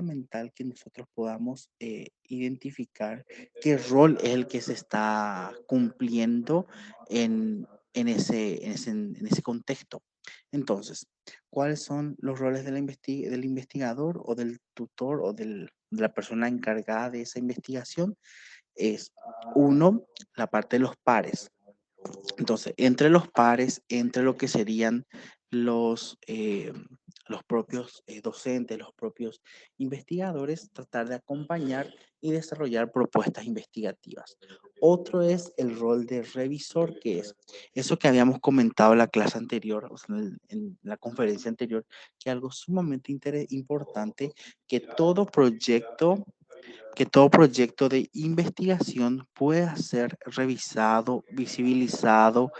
fundamental que nosotros podamos identificar qué rol es el que se está cumpliendo en ese contexto. Entonces, ¿cuáles son los roles de del investigador o del tutor o de la persona encargada de esa investigación? Es uno, la parte de los pares. Entonces, entre los pares, entre lo que serían los, eh, los propios docentes, los propios investigadores, tratar de acompañar y desarrollar propuestas investigativas. Otro es el rol de revisor, que es eso que habíamos comentado en la clase anterior, o sea, en la conferencia anterior, que algo sumamente importante, que todo proyecto de investigación pueda ser revisado, visibilizado,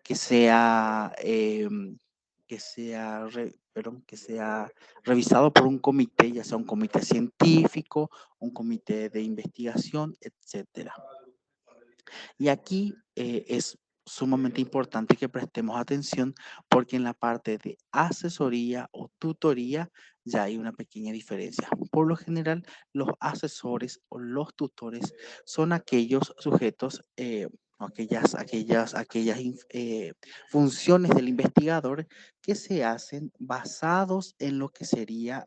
que sea, que sea revisado por un comité, ya sea un comité científico, un comité de investigación, etcétera. Y aquí es sumamente importante que prestemos atención porque en la parte de asesoría o tutoría ya hay una pequeña diferencia. Por lo general, los asesores o los tutores son aquellos sujetos, funciones del investigador que se hacen basados en lo que sería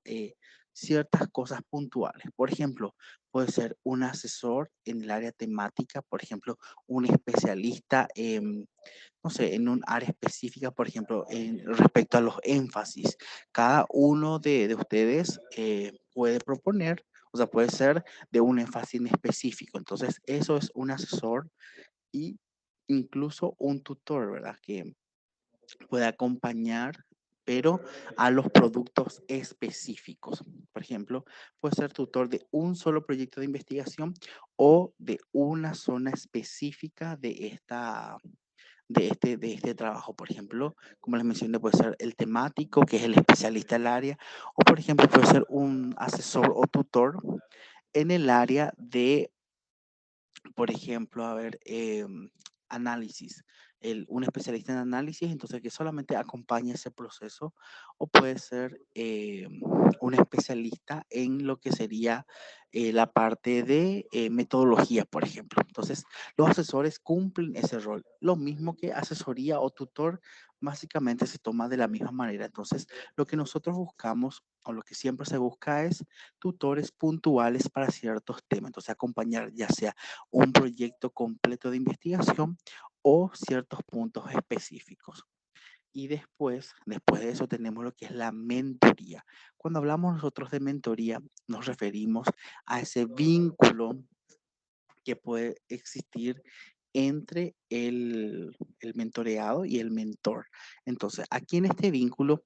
ciertas cosas puntuales. Por ejemplo, puede ser un asesor en el área temática, por ejemplo, un especialista en, no sé, en un área específica, por ejemplo, respecto a los énfasis. Cada uno de ustedes puede proponer, o sea, puede ser de un énfasis en específico. Entonces, eso es un asesor y incluso un tutor, ¿verdad? Que puede acompañar, pero a los productos específicos. Por ejemplo, puede ser tutor de un solo proyecto de investigación o de una zona específica de este trabajo. Por ejemplo, como les mencioné, puede ser el temático, que es el especialista del área, o por ejemplo, puede ser un asesor o tutor en el área de, por ejemplo, a ver, análisis. Un especialista en análisis, entonces que solamente acompaña ese proceso, o puede ser un especialista en lo que sería la parte de metodología, por ejemplo. Entonces, los asesores cumplen ese rol. Lo mismo que asesoría o tutor, básicamente se toma de la misma manera. Entonces, lo que nosotros buscamos o lo que siempre se busca es tutores puntuales para ciertos temas. Entonces, acompañar ya sea un proyecto completo de investigación o ciertos puntos específicos. Y después de eso tenemos lo que es la mentoría. Cuando hablamos nosotros de mentoría, nos referimos a ese vínculo que puede existir entre el mentoreado y el mentor. Entonces, aquí en este vínculo,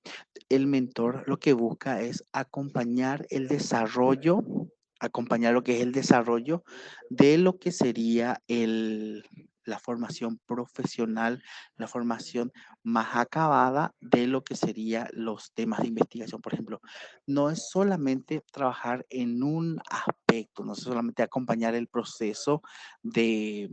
el mentor lo que busca es acompañar lo que es el desarrollo de lo que sería la formación profesional, la formación más acabada de lo que serían los temas de investigación. Por ejemplo, no es solamente trabajar en un aspecto, no es solamente acompañar el proceso de,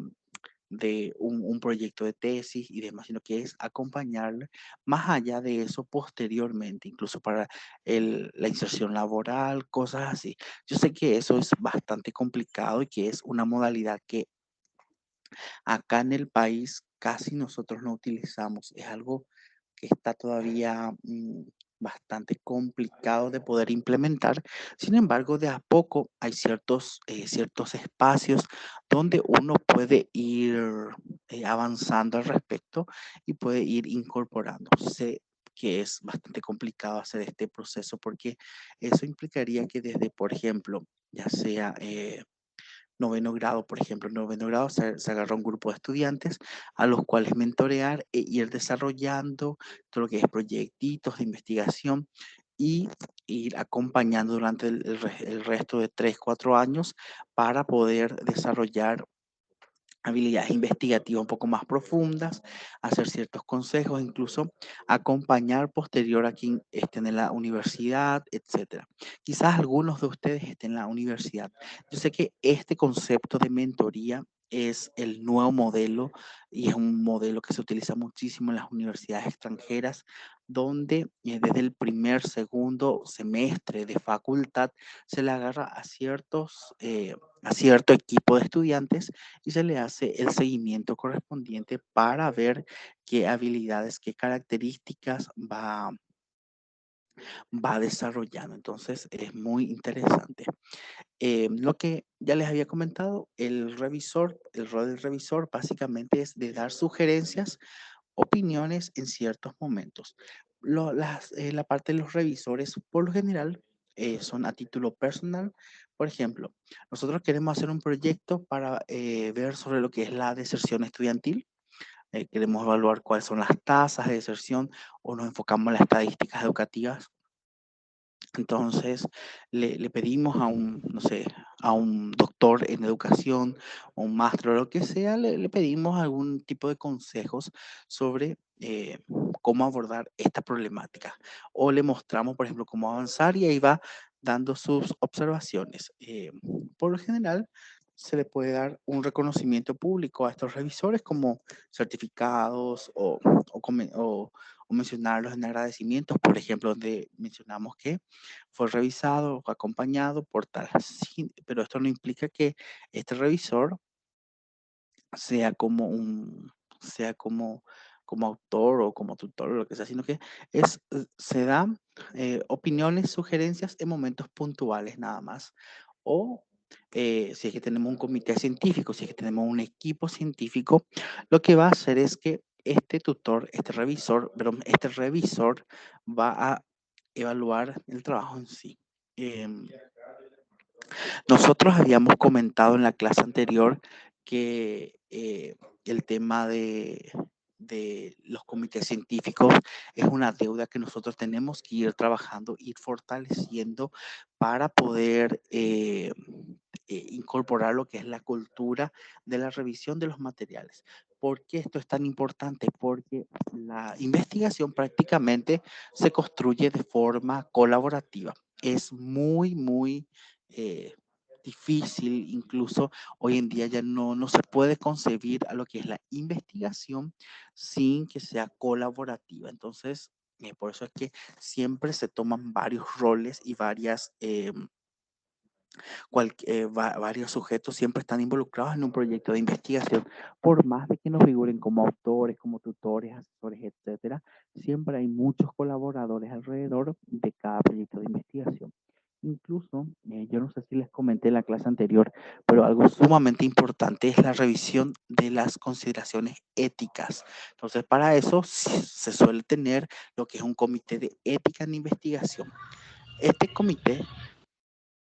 de un proyecto de tesis y demás, sino que es acompañarle más allá de eso posteriormente, incluso para la inserción laboral, cosas así. Yo sé que eso es bastante complicado y que es una modalidad que acá en el país casi nosotros no utilizamos. Es algo que está todavía bastante complicado de poder implementar. Sin embargo, de a poco hay ciertos espacios donde uno puede ir avanzando al respecto y puede ir incorporando. Sé que es bastante complicado hacer este proceso porque eso implicaría que desde, por ejemplo, ya sea noveno grado, por ejemplo, en noveno grado se agarra un grupo de estudiantes a los cuales mentorear e ir desarrollando todo lo que es proyectitos de investigación y ir acompañando durante el resto de 3, 4 años para poder desarrollar habilidades investigativas un poco más profundas, hacer ciertos consejos, incluso acompañar posterior a quien estén en la universidad, etcétera. Quizás algunos de ustedes estén en la universidad. Yo sé que este concepto de mentoría es el nuevo modelo y es un modelo que se utiliza muchísimo en las universidades extranjeras, donde desde el primer, segundo semestre de facultad se le agarra a cierto equipo de estudiantes y se le hace el seguimiento correspondiente para ver qué habilidades, qué características va desarrollando. Entonces es muy interesante. Lo que ya les había comentado, el rol del revisor básicamente es de dar sugerencias, opiniones en ciertos momentos. La parte de los revisores, por lo general, son a título personal. Por ejemplo, nosotros queremos hacer un proyecto para ver sobre lo que es la deserción estudiantil. Queremos evaluar cuáles son las tasas de deserción o nos enfocamos en las estadísticas educativas. Entonces, le pedimos a un, no sé, a un doctor en educación o un máster o lo que sea, le pedimos algún tipo de consejos sobre cómo abordar esta problemática. O le mostramos, por ejemplo, cómo avanzar y ahí va dando sus observaciones. Por lo general, se le puede dar un reconocimiento público a estos revisores como certificados o mencionarlos en agradecimientos, por ejemplo, donde mencionamos que fue revisado o acompañado por tal. Sí, pero esto no implica que este revisor sea sea como autor o como tutor o lo que sea, sino que se dan opiniones, sugerencias en momentos puntuales nada más. O si es que tenemos un comité científico, si es que tenemos un equipo científico, lo que va a hacer es que este tutor, este revisor va a evaluar el trabajo en sí. Em, Nosotros habíamos comentado en la clase anterior que el tema de los comités científicos es una deuda que nosotros tenemos que ir trabajando, ir fortaleciendo para poder incorporar lo que es la cultura de la revisión de los materiales. ¿Por qué esto es tan importante? Porque la investigación prácticamente se construye de forma colaborativa. Es muy eh, difícil, incluso hoy en día ya no se puede concebir a lo que es la investigación sin que sea colaborativa. Entonces, por eso es que siempre se toman varios roles y varios sujetos siempre están involucrados en un proyecto de investigación, por más de que nos figuren como autores, como tutores, asesores, etcétera, siempre hay muchos colaboradores alrededor de cada proyecto de investigación. Incluso, yo no sé si les comenté en la clase anterior, pero algo sumamente importante es la revisión de las consideraciones éticas. Entonces, para eso se suele tener lo que es un comité de ética en investigación. Este comité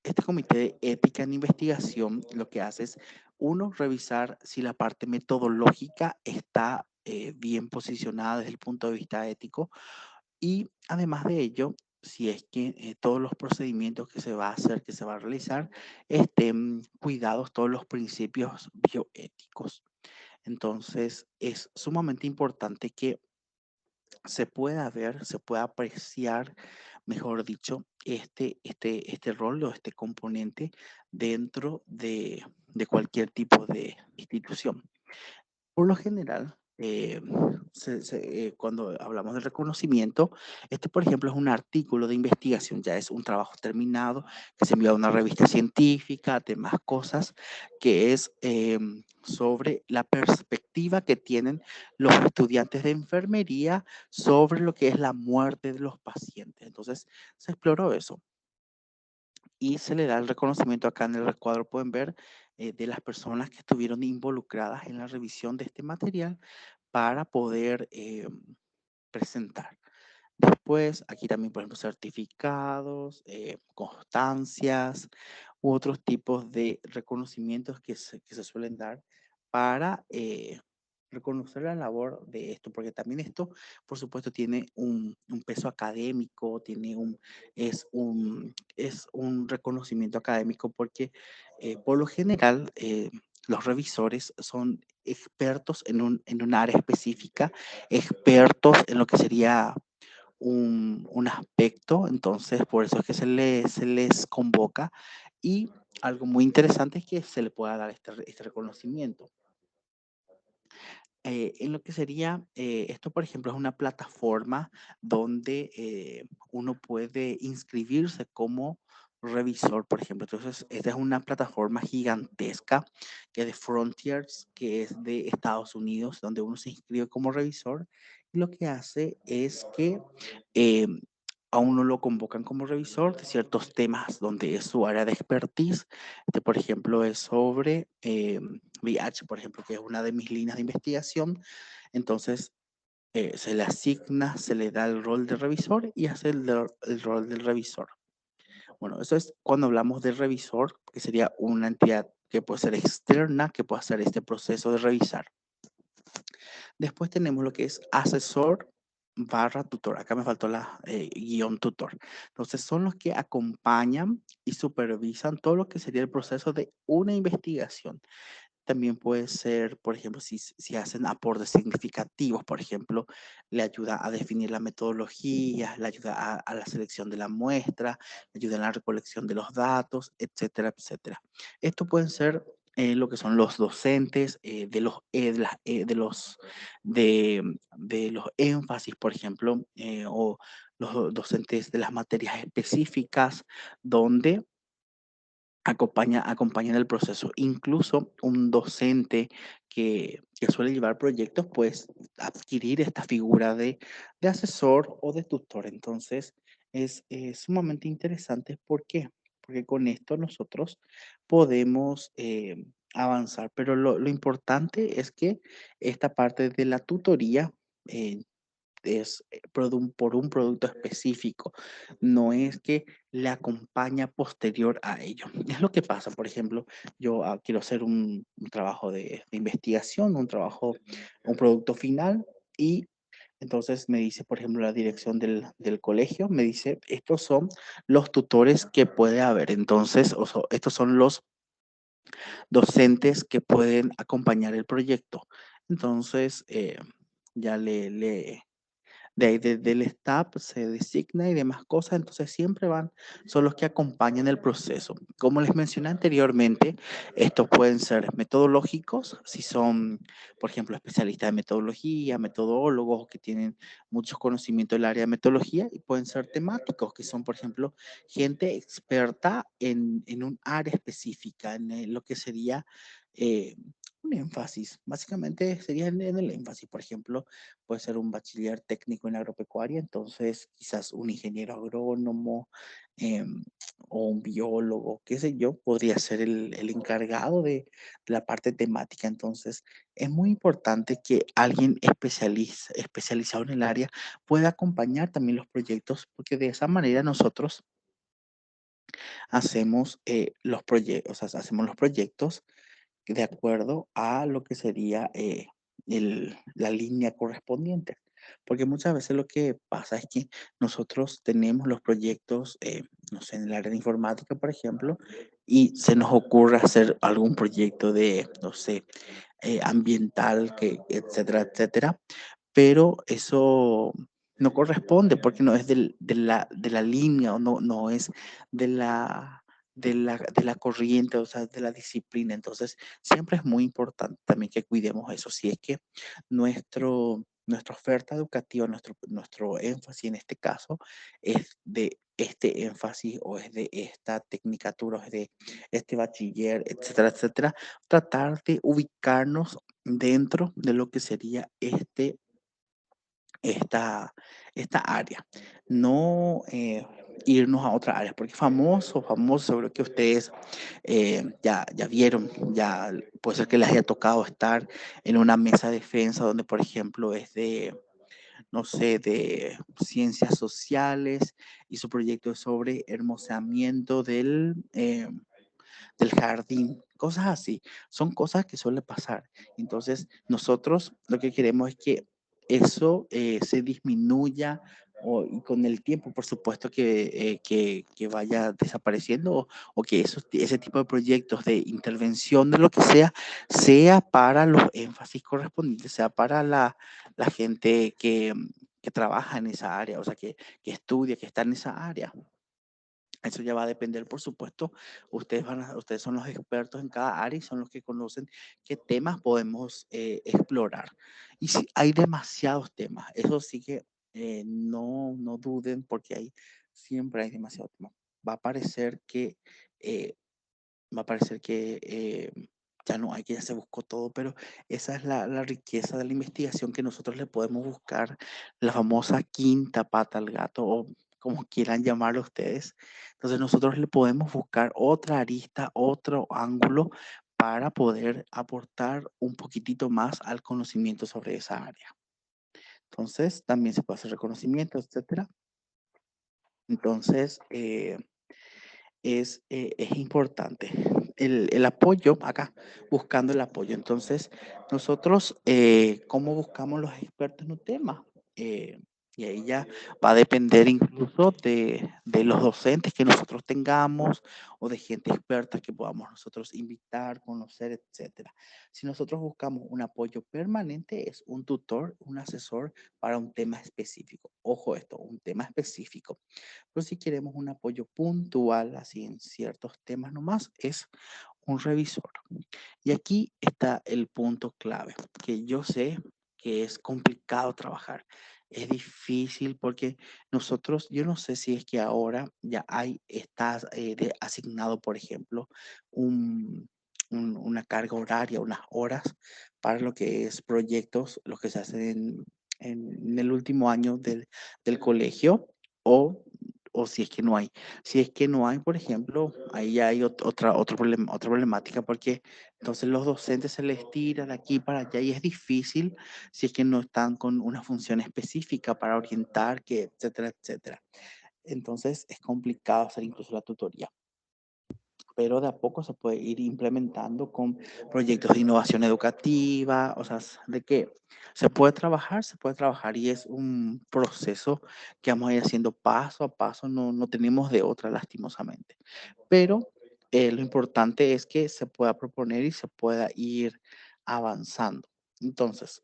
este comité de ética en investigación lo que hace es, uno, revisar si la parte metodológica está bien posicionada desde el punto de vista ético y además de ello, si es que todos los procedimientos que se va a hacer, que se va a realizar, estén cuidados todos los principios bioéticos. Entonces, es sumamente importante que se pueda ver, se pueda apreciar, mejor dicho, este rol o este componente dentro de cualquier tipo de institución. Por lo general, cuando hablamos de reconocimiento, este, por ejemplo, es un artículo de investigación, ya es un trabajo terminado que se envía a una revista científica, demás cosas, que es sobre la perspectiva que tienen los estudiantes de enfermería sobre lo que es la muerte de los pacientes. Entonces, se exploró eso y se le da el reconocimiento acá en el recuadro, pueden ver, de las personas que estuvieron involucradas en la revisión de este material para poder presentar. Después, aquí también, por ejemplo, certificados, constancias u otros tipos de reconocimientos que se suelen dar para reconocer la labor de esto, porque también esto, por supuesto, tiene un peso académico, es un reconocimiento académico, porque por lo general los revisores son expertos en un área específica, expertos en lo que sería un aspecto, entonces por eso es que se les convoca y algo muy interesante es que se le pueda dar este reconocimiento. En lo que sería, esto por ejemplo es una plataforma donde uno puede inscribirse como revisor, por ejemplo. Entonces, esta es una plataforma gigantesca que es de Frontiers, que es de Estados Unidos, donde uno se inscribe como revisor. Y lo que hace es que eh, a uno lo convocan como revisor de ciertos temas donde es su área de expertise. Este, por ejemplo, es sobre VIH, por ejemplo, que es una de mis líneas de investigación. Entonces, se le asigna, se le da el rol de revisor y hace el rol del revisor. Bueno, eso es cuando hablamos de revisor, que sería una entidad que puede ser externa, que puede hacer este proceso de revisar. Después tenemos lo que es asesor barra tutor. Acá me faltó la guión tutor. Entonces son los que acompañan y supervisan todo lo que sería el proceso de una investigación. También puede ser, por ejemplo, si hacen aportes significativos, por ejemplo, le ayuda a definir la metodología, le ayuda a la selección de la muestra, le ayuda en la recolección de los datos, etcétera, etcétera. Esto pueden ser lo que son los docentes de los énfasis, por ejemplo, o los docentes de las materias específicas, donde acompañan el proceso. Incluso un docente que suele llevar proyectos, pues adquirir esta figura de asesor o de tutor. Entonces, es sumamente interesante. ¿Por qué? Porque con esto nosotros podemos avanzar. Pero lo importante es que esta parte de la tutoría eh, es por un producto específico, no es que le acompaña posterior a ello. Es lo que pasa, por ejemplo, yo quiero hacer un trabajo de investigación, un producto final y entonces me dice, por ejemplo, la dirección del colegio, me dice, estos son los tutores que puede haber, entonces, estos son los docentes que pueden acompañar el proyecto. Entonces, ya de ahí del staff se designa y demás cosas, entonces siempre son los que acompañan el proceso. Como les mencioné anteriormente, estos pueden ser metodológicos, si son, por ejemplo, especialistas de metodología, metodólogos que tienen muchos conocimientos del área de metodología, y pueden ser temáticos, que son, por ejemplo, gente experta en un área específica, en lo que sería eh, un énfasis. Básicamente sería en el énfasis, por ejemplo, puede ser un bachiller técnico en agropecuaria, entonces quizás un ingeniero agrónomo o un biólogo, qué sé yo, podría ser el encargado de la parte temática. Entonces, es muy importante que alguien especializado en el área pueda acompañar también los proyectos, porque de esa manera nosotros hacemos hacemos los proyectos de acuerdo a lo que sería la línea correspondiente. Porque muchas veces lo que pasa es que nosotros tenemos los proyectos, no sé, en el área de informática, por ejemplo, y se nos ocurre hacer algún proyecto de, no sé, ambiental, etcétera, etcétera, pero eso no corresponde porque no es de la línea o no es de de la corriente, o sea, de la disciplina. Entonces, siempre es muy importante también que cuidemos eso. Si es que nuestra oferta educativa, nuestro énfasis en este caso es de este énfasis o es de esta tecnicatura o es de este bachiller, etcétera, etcétera, tratar de ubicarnos dentro de lo que sería esta área, no irnos a otra área, porque famoso, seguro que ustedes ya vieron, ya puede ser que les haya tocado estar en una mesa de defensa donde, por ejemplo, es no sé, de ciencias sociales y su proyecto es sobre hermoseamiento del jardín, cosas así. Son cosas que suelen pasar. Entonces, nosotros lo que queremos es que eso se disminuya y con el tiempo, por supuesto, que vaya desapareciendo o que ese tipo de proyectos de intervención de lo que sea para los énfasis correspondientes, sea para la gente que trabaja en esa área, o sea, que estudia, que está en esa área. Eso ya va a depender, por supuesto. Ustedes son los expertos en cada área y son los que conocen qué temas podemos explorar. Y si hay demasiados temas, eso sí que no duden porque siempre hay demasiados temas. Va a parecer que eh, va a parecer que ya no hay, que ya se buscó todo, pero esa es la riqueza de la investigación que nosotros le podemos buscar, la famosa quinta pata al gato, o como quieran llamarlo ustedes. Entonces nosotros le podemos buscar otra arista, otro ángulo para poder aportar un poquitito más al conocimiento sobre esa área. Entonces también se puede hacer reconocimiento, etcétera. Entonces, es importante. El apoyo acá, buscando el apoyo. Entonces, nosotros, ¿cómo buscamos los expertos en un tema? Eh, y ahí ya va a depender incluso de los docentes que nosotros tengamos o de gente experta que podamos nosotros invitar, conocer, etcétera. Si nosotros buscamos un apoyo permanente, es un tutor, un asesor para un tema específico. Ojo esto, un tema específico. Pero si queremos un apoyo puntual, así en ciertos temas nomás, es un revisor. Y aquí está el punto clave, que yo sé que es complicado trabajar. Es difícil porque nosotros, yo no sé si es que ahora ya está asignado, por ejemplo, una carga horaria, unas horas para lo que es proyectos, los que se hacen en el último año del colegio o o si es que no hay. Si es que no hay, por ejemplo, ahí ya hay otra problemática porque entonces los docentes se les tira de aquí para allá y es difícil si es que no están con una función específica para orientar, que etcétera, etcétera. Entonces es complicado hacer incluso la tutoría, pero de a poco se puede ir implementando con proyectos de innovación educativa, o sea, de que se puede trabajar y es un proceso que vamos a ir haciendo paso a paso, no tenemos de otra lastimosamente, pero lo importante es que se pueda proponer y se pueda ir avanzando. Entonces,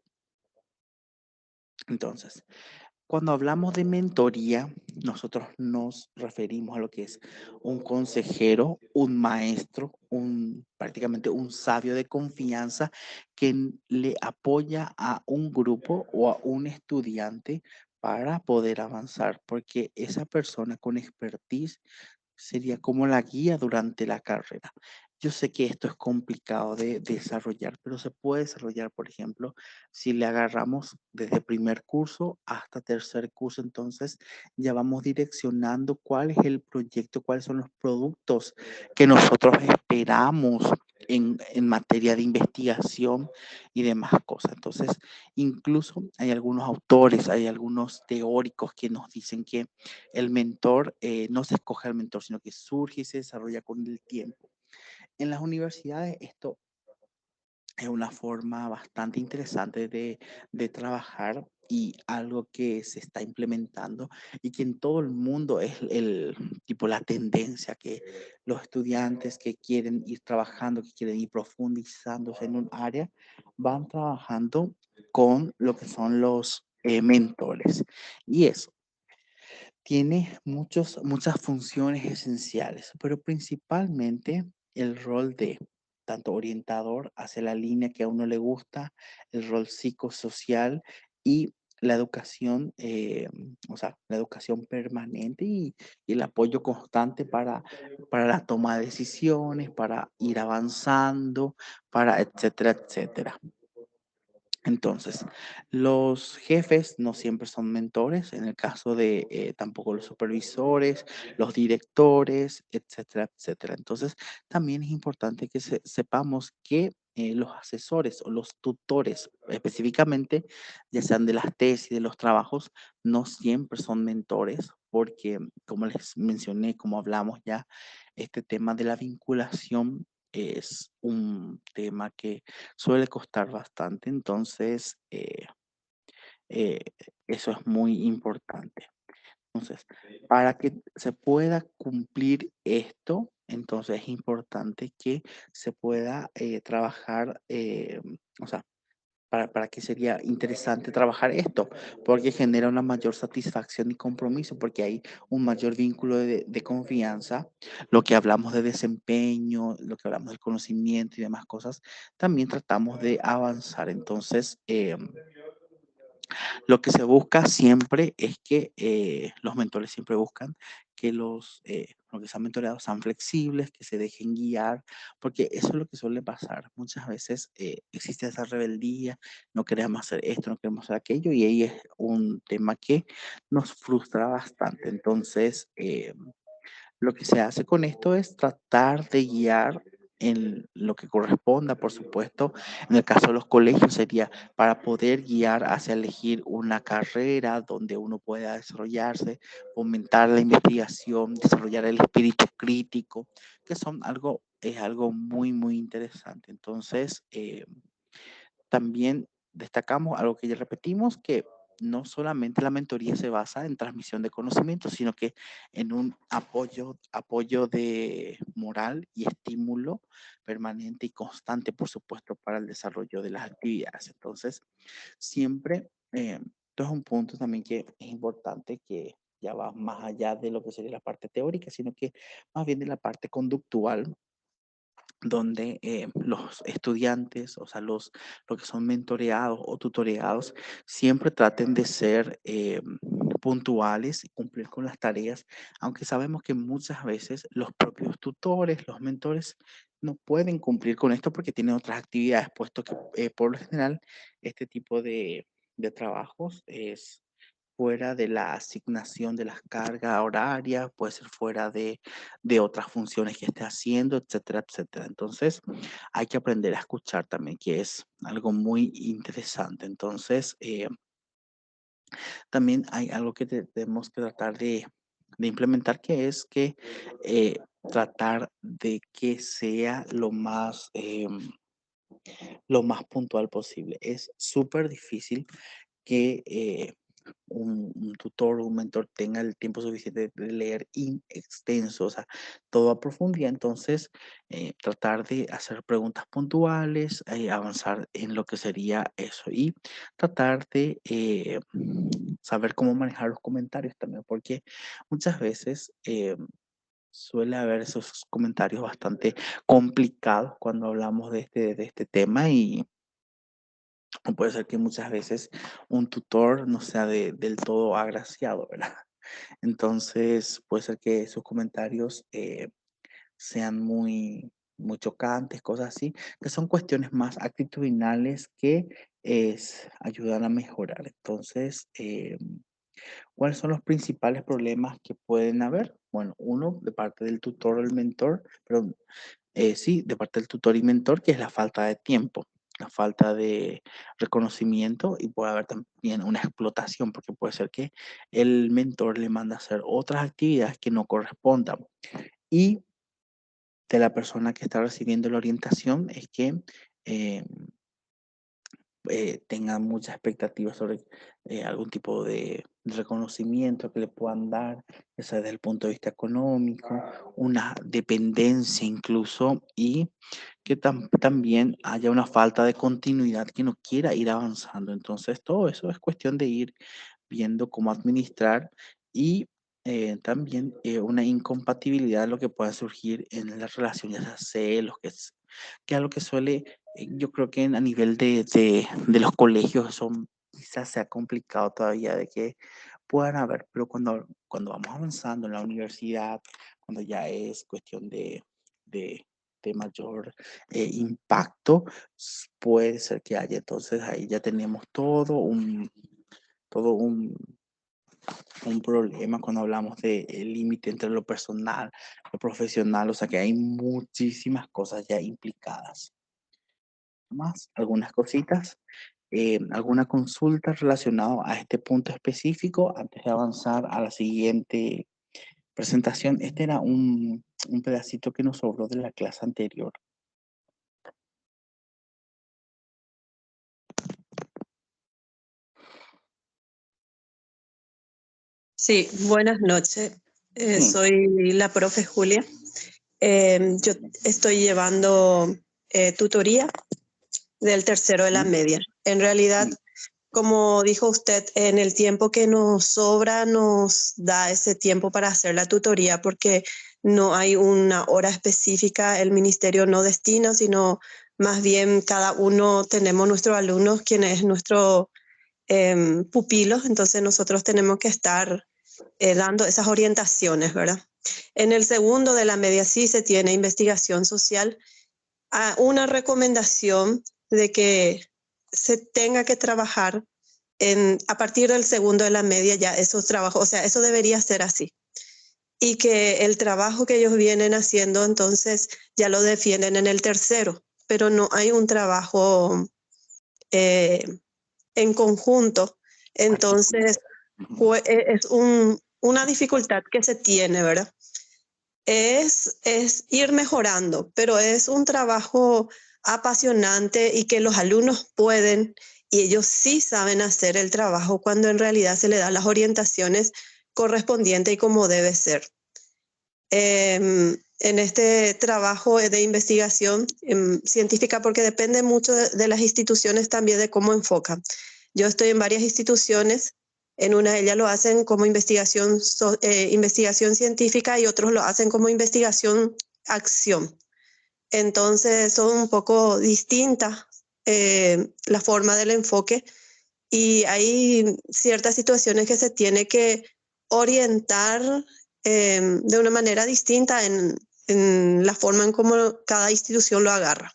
entonces, cuando hablamos de mentoría, nosotros nos referimos a lo que es un consejero, un maestro, prácticamente un sabio de confianza que le apoya a un grupo o a un estudiante para poder avanzar, porque esa persona con expertise sería como la guía durante la carrera. Yo sé que esto es complicado de desarrollar, pero se puede desarrollar, por ejemplo, si le agarramos desde primer curso hasta tercer curso, entonces ya vamos direccionando cuál es el proyecto, cuáles son los productos que nosotros esperamos en materia de investigación y demás cosas. Entonces, incluso hay algunos autores, hay algunos teóricos que nos dicen que el mentor, no se escoge al mentor, sino que surge y se desarrolla con el tiempo. En las universidades esto es una forma bastante interesante de trabajar y algo que se está implementando y que en todo el mundo es tipo la tendencia que los estudiantes que quieren ir trabajando, que quieren ir profundizándose en un área, van trabajando con lo que son los mentores. Y eso tiene muchas funciones esenciales, pero principalmente el rol de tanto orientador hacia la línea que a uno le gusta, el rol psicosocial y la educación, o sea, la educación permanente y el apoyo constante para la toma de decisiones, para ir avanzando, para etcétera, etcétera. Entonces, los jefes no siempre son mentores, en el caso de tampoco los supervisores, los directores, etcétera, etcétera. Entonces, también es importante que sepamos que los asesores o los tutores, específicamente, ya sean de las tesis, de los trabajos, no siempre son mentores, porque como les mencioné, como hablamos ya, este tema de la vinculación es un tema que suele costar bastante, entonces eh, eso es muy importante. Entonces, para que se pueda cumplir esto, entonces es importante que se pueda trabajar, o sea, para qué sería interesante trabajar esto, porque genera una mayor satisfacción y compromiso, porque hay un mayor vínculo de confianza, lo que hablamos de desempeño, lo que hablamos del conocimiento y demás cosas, también tratamos de avanzar. Entonces, lo que se busca siempre es que los mentores siempre buscan que los que sean mentoreados sean flexibles, que se dejen guiar, porque eso es lo que suele pasar. Muchas veces existe esa rebeldía, no queremos hacer esto, no queremos hacer aquello, y ahí es un tema que nos frustra bastante. Entonces, lo que se hace con esto es tratar de guiar en lo que corresponda, por supuesto. En el caso de los colegios sería para poder guiar hacia elegir una carrera donde uno pueda desarrollarse, fomentar la investigación, desarrollar el espíritu crítico, que son algo, es algo muy, muy interesante. Entonces, también destacamos algo que ya repetimos, que no solamente la mentoría se basa en transmisión de conocimiento, sino que en un apoyo de moral y estímulo permanente y constante, por supuesto, para el desarrollo de las actividades. Entonces, siempre, esto es un punto también que es importante, que ya va más allá de lo que sería la parte teórica, sino que más bien de la parte conductual, donde los estudiantes, o sea, los que son mentoreados o tutoreados, siempre traten de ser puntuales y cumplir con las tareas, aunque sabemos que muchas veces los propios tutores, los mentores, no pueden cumplir con esto porque tienen otras actividades, puesto que por lo general este tipo de trabajos es fuera de la asignación de las cargas horarias, puede ser fuera de otras funciones que esté haciendo, etcétera, etcétera. Entonces, hay que aprender a escuchar también, que es algo muy interesante. Entonces, también hay algo que tenemos que tratar de implementar, que es que tratar de que sea lo más puntual posible. Es súper difícil que un tutor o un mentor tenga el tiempo suficiente de leer in extenso, o sea, todo a profundidad. Entonces, tratar de hacer preguntas puntuales, avanzar en lo que sería eso, y tratar de saber cómo manejar los comentarios también, porque muchas veces suele haber esos comentarios bastante complicados cuando hablamos de este tema, y o puede ser que muchas veces un tutor no sea del todo agraciado, ¿verdad? Entonces, puede ser que sus comentarios sean muy chocantes, cosas así, que son cuestiones más actitudinales que ayudan a mejorar. Entonces, ¿cuáles son los principales problemas que pueden haber? Bueno, uno de parte del tutor o el mentor, pero sí, de parte del tutor y mentor, que es la falta de tiempo, la falta de reconocimiento, y puede haber también una explotación, porque puede ser que el mentor le manda a hacer otras actividades que no correspondan. Y de la persona que está recibiendo la orientación es que eh, tenga muchas expectativas sobre algún tipo de reconocimiento que le puedan dar, ya sea desde el punto de vista económico, una dependencia incluso, y que también haya una falta de continuidad, que no quiera ir avanzando. Entonces, todo eso es cuestión de ir viendo cómo administrar, y también una incompatibilidad, lo que pueda surgir en la relación, ya sea celos, que es lo que suele, yo creo que a nivel de los colegios son, quizás sea complicado todavía de que puedan haber, pero cuando vamos avanzando en la universidad, cuando ya es cuestión de, de mayor impacto, puede ser que haya. Entonces ahí ya tenemos todo un problema cuando hablamos del límite entre lo personal, lo profesional, o sea que hay muchísimas cosas ya implicadas. Más, algunas cositas, alguna consulta relacionada a este punto específico antes de avanzar a la siguiente presentación. Este era un pedacito que nos sobró de la clase anterior. Sí, buenas noches. Sí, Soy la profe Julia. Yo estoy llevando tutoría del tercero de la ¿Mm? media. En realidad, Sí, como dijo usted, en el tiempo que nos sobra nos da ese tiempo para hacer la tutoría porque no hay una hora específica, el ministerio no destina, sino más bien cada uno tenemos nuestros alumnos, quien es nuestro pupilo, entonces nosotros tenemos que estar dando esas orientaciones, ¿verdad? En el segundo de la media sí se tiene investigación social, una recomendación de que se tenga que trabajar a partir del segundo de la media ya esos trabajos, o sea, eso debería ser así. Y que el trabajo que ellos vienen haciendo entonces ya lo defienden en el tercero, pero no hay un trabajo eh, en conjunto. particular. Entonces, Ujú. es una dificultad que se tiene, ¿verdad? Es ir mejorando, pero es un trabajo apasionante y que los alumnos pueden y ellos sí saben hacer el trabajo cuando en realidad se le dan las orientaciones correspondientes y como debe ser. En este trabajo de investigación científica, porque depende mucho de las instituciones también de cómo enfocan. Yo estoy en varias instituciones, en una de ellas lo hacen como investigación científica y otros lo hacen como investigación acción. Entonces son un poco distintas la forma del enfoque y hay ciertas situaciones que se tiene que orientar de una manera distinta en la forma en cómo cada institución lo agarra.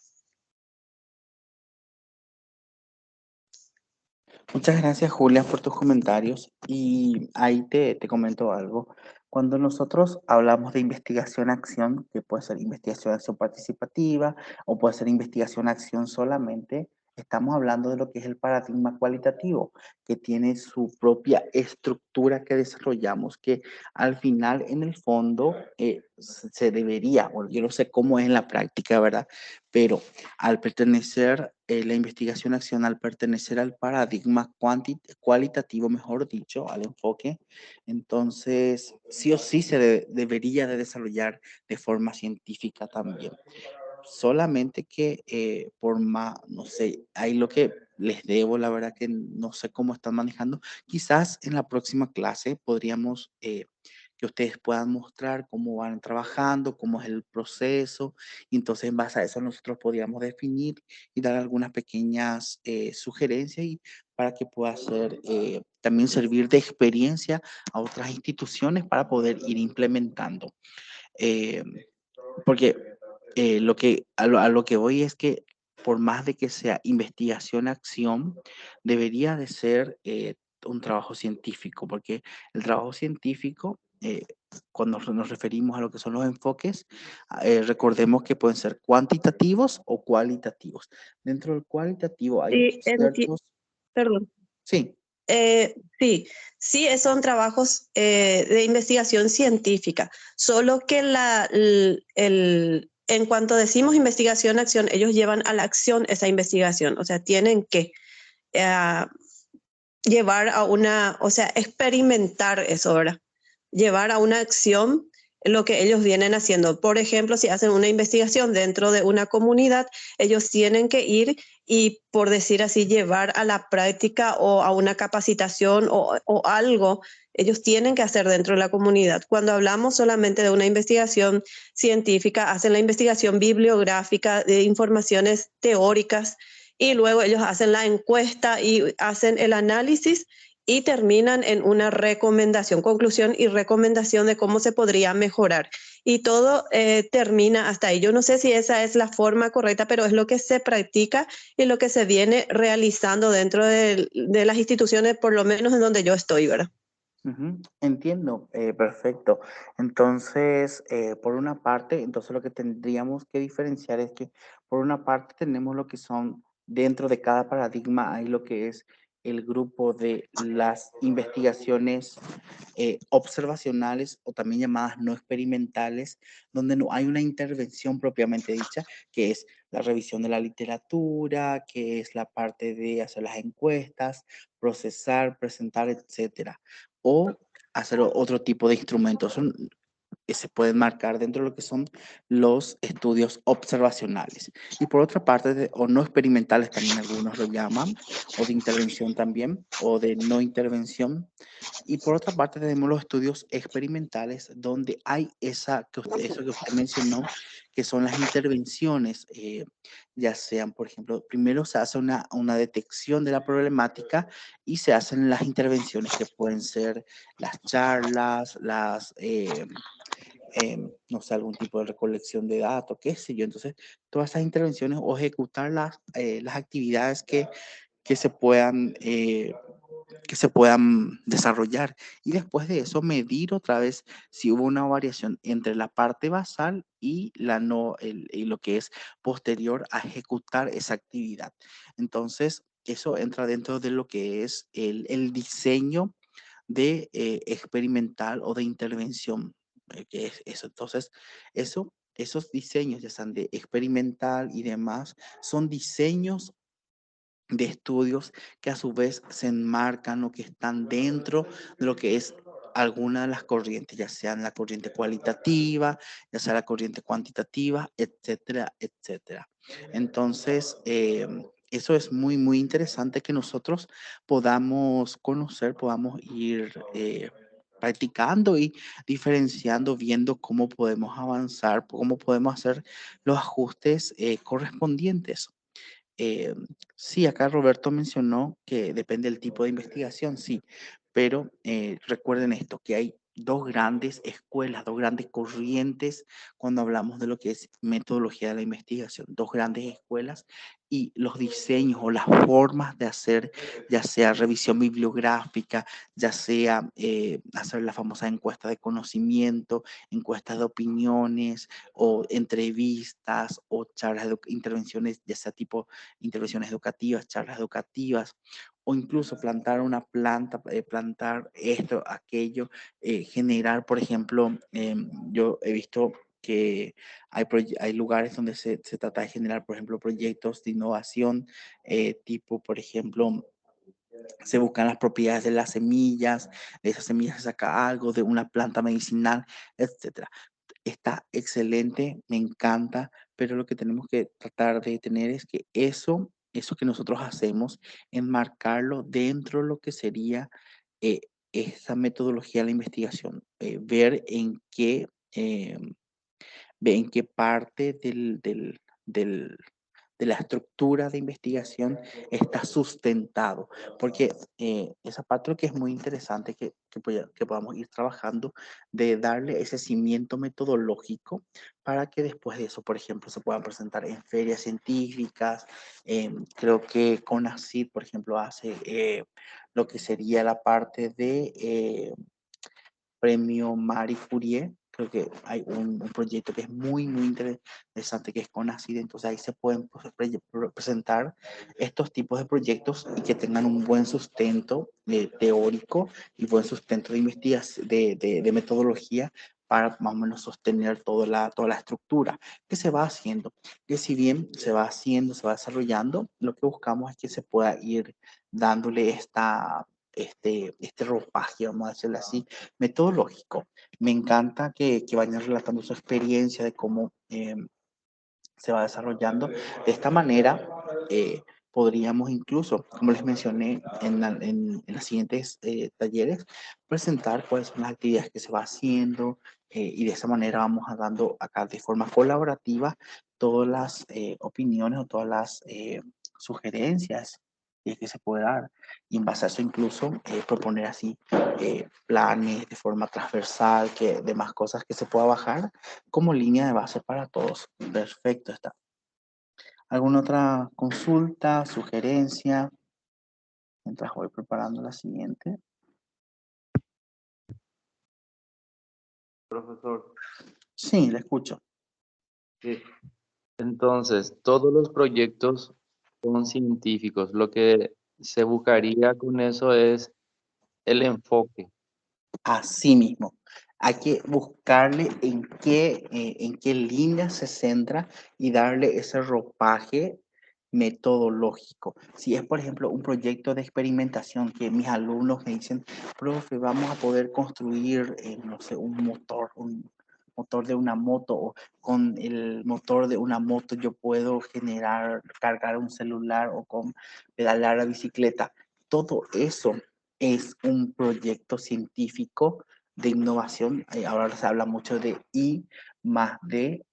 Muchas gracias, Julia, por tus comentarios. Y ahí te comento algo. Cuando nosotros hablamos de investigación-acción, que puede ser investigación-acción participativa o puede ser investigación-acción solamente, estamos hablando de lo que es el paradigma cualitativo, que tiene su propia estructura que desarrollamos, que al final, en el fondo, se debería, o yo no sé cómo es en la práctica, ¿verdad? Pero al pertenecer, la investigación-acción, al pertenecer al paradigma cualitativo, mejor dicho, al enfoque, entonces sí o sí debería de desarrollar de forma científica también. Solamente que por más, no sé, ahí lo que les debo, la verdad que no sé cómo están manejando. Quizás en la próxima clase podríamos que ustedes puedan mostrar cómo van trabajando, cómo es el proceso, y entonces en base a eso nosotros podríamos definir y dar algunas pequeñas sugerencias y para que pueda ser también servir de experiencia a otras instituciones para poder ir implementando. Eh, porque a lo que voy es que por más de que sea investigación-acción, debería de ser un trabajo científico, porque el trabajo científico, cuando nos referimos a lo que son los enfoques, recordemos que pueden ser cuantitativos o cualitativos. Dentro del cualitativo hay Sí, ciertos, perdón. sí, Sí, sí, son trabajos de investigación científica, solo que en cuanto decimos investigación-acción, ellos llevan a la acción esa investigación, o sea, tienen que eh, llevar a o sea, experimentar eso, ¿verdad? Llevar a una acción lo que ellos vienen haciendo. Por ejemplo, si hacen una investigación dentro de una comunidad, ellos tienen que ir y, por decir así, llevar a la práctica o a una capacitación o algo, ellos tienen que hacer dentro de la comunidad. Cuando hablamos solamente de una investigación científica, hacen la investigación bibliográfica de informaciones teóricas y luego ellos hacen la encuesta y hacen el análisis y terminan en una recomendación, conclusión y recomendación de cómo se podría mejorar. Y todo termina hasta ahí. Yo no sé si esa es la forma correcta, pero es lo que se practica y lo que se viene realizando dentro de las instituciones, por lo menos en donde yo estoy, ¿verdad? ujú, entiendo, perfecto. Entonces, por una parte, entonces lo que tendríamos que diferenciar es que por una parte tenemos lo que son dentro de cada paradigma hay lo que es el grupo de las investigaciones observacionales o también llamadas no experimentales, donde no hay una intervención propiamente dicha, que es la revisión de la literatura, que es la parte de hacer las encuestas, procesar, presentar, etcétera o hacer otro tipo de instrumentos. se pueden marcar dentro de lo que son los estudios observacionales. Y por otra parte, o no experimentales también algunos lo llaman, o de intervención también, o de no intervención. Y por otra parte tenemos los estudios experimentales donde hay eso que usted mencionó, que son las intervenciones, ya sean, por ejemplo, primero se hace una detección de la problemática y se hacen las intervenciones que pueden ser las charlas, no sé, algún tipo de recolección de datos, qué sé yo. Entonces, todas esas intervenciones o ejecutar las actividades que se puedan, eh, que se puedan desarrollar. Y después de eso, medir otra vez si hubo una variación entre la parte basal y, y lo que es posterior a ejecutar esa actividad. Entonces, eso entra dentro de lo que es el diseño de experimental o de intervención, que es eso. Entonces, esos diseños, ya sean de experimental y demás, son diseños de estudios que a su vez se enmarcan o que están dentro de lo que es alguna de las corrientes, ya sea la corriente cualitativa, ya sea la corriente cuantitativa, etcétera, etcétera. Entonces, eso es muy, muy interesante que nosotros podamos conocer, podamos ir practicando y diferenciando, viendo cómo podemos avanzar, cómo podemos hacer los ajustes correspondientes. Eh, sí, acá Roberto mencionó que depende del tipo de investigación, sí, pero recuerden esto, que hay dos grandes escuelas, dos grandes corrientes cuando hablamos de lo que es metodología de la investigación, dos grandes escuelas y los diseños o las formas de hacer, ya sea revisión bibliográfica, ya sea hacer la famosa encuesta de conocimiento, encuestas de opiniones o entrevistas o charlas de intervenciones, ya sea tipo intervenciones educativas, charlas educativas, o incluso plantar una planta, plantar esto, aquello, generar, por ejemplo, yo he visto que hay lugares donde se trata de generar, por ejemplo, proyectos de innovación, tipo, por ejemplo, se buscan las propiedades de las semillas, de esas semillas se saca algo, de una planta medicinal, etcétera. Está excelente, me encanta, pero lo que tenemos que tratar de tener es que eso que nosotros hacemos, enmarcarlo dentro de lo que sería eh, esa metodología de la investigación, ver eh, en qué parte de la estructura de investigación está sustentado. Porque esa parte lo que es muy interesante que podamos ir trabajando de darle ese cimiento metodológico para que después de eso, por ejemplo, se puedan presentar en ferias científicas. Creo que CONACYT, por ejemplo, hace lo que sería la parte de premio Marie Curie. Creo que hay un proyecto que es muy, muy interesante, que es CONACYT. Entonces ahí se pueden presentar estos tipos de proyectos y que tengan un buen sustento teórico y buen sustento de investigación, de metodología para más o menos sostener toda la estructura que se va haciendo. Que si bien se va haciendo, se va desarrollando, lo que buscamos es que se pueda ir dándole este ropaje, vamos a decirlo así, metodológico. Me encanta que vayan relatando su experiencia de cómo se va desarrollando. De esta manera, podríamos incluso, como les mencioné en los siguientes talleres, presentar cuáles son las actividades que se va haciendo y de esa manera vamos a dando acá de forma colaborativa todas las opiniones o todas las sugerencias que se puede dar y en base a eso incluso proponer así planes de forma transversal, que demás cosas que se pueda bajar como línea de base para todos. Perfecto, está. ¿Alguna otra consulta, sugerencia? Mientras voy preparando la siguiente. Profesor, Sí, la escucho. sí. Entonces, todos los proyectos son científicos. Lo que se buscaría con eso es el enfoque. Así mismo. Hay que buscarle en qué línea se centra y darle ese ropaje metodológico. Si es, por ejemplo, un proyecto de experimentación que mis alumnos me dicen, profe, vamos a poder construir, no sé, un motor, motor de una moto, o con el motor de una moto yo puedo cargar un celular, o con pedalear la bicicleta. Todo eso es un proyecto científico de innovación. Ahora se habla mucho de I+D,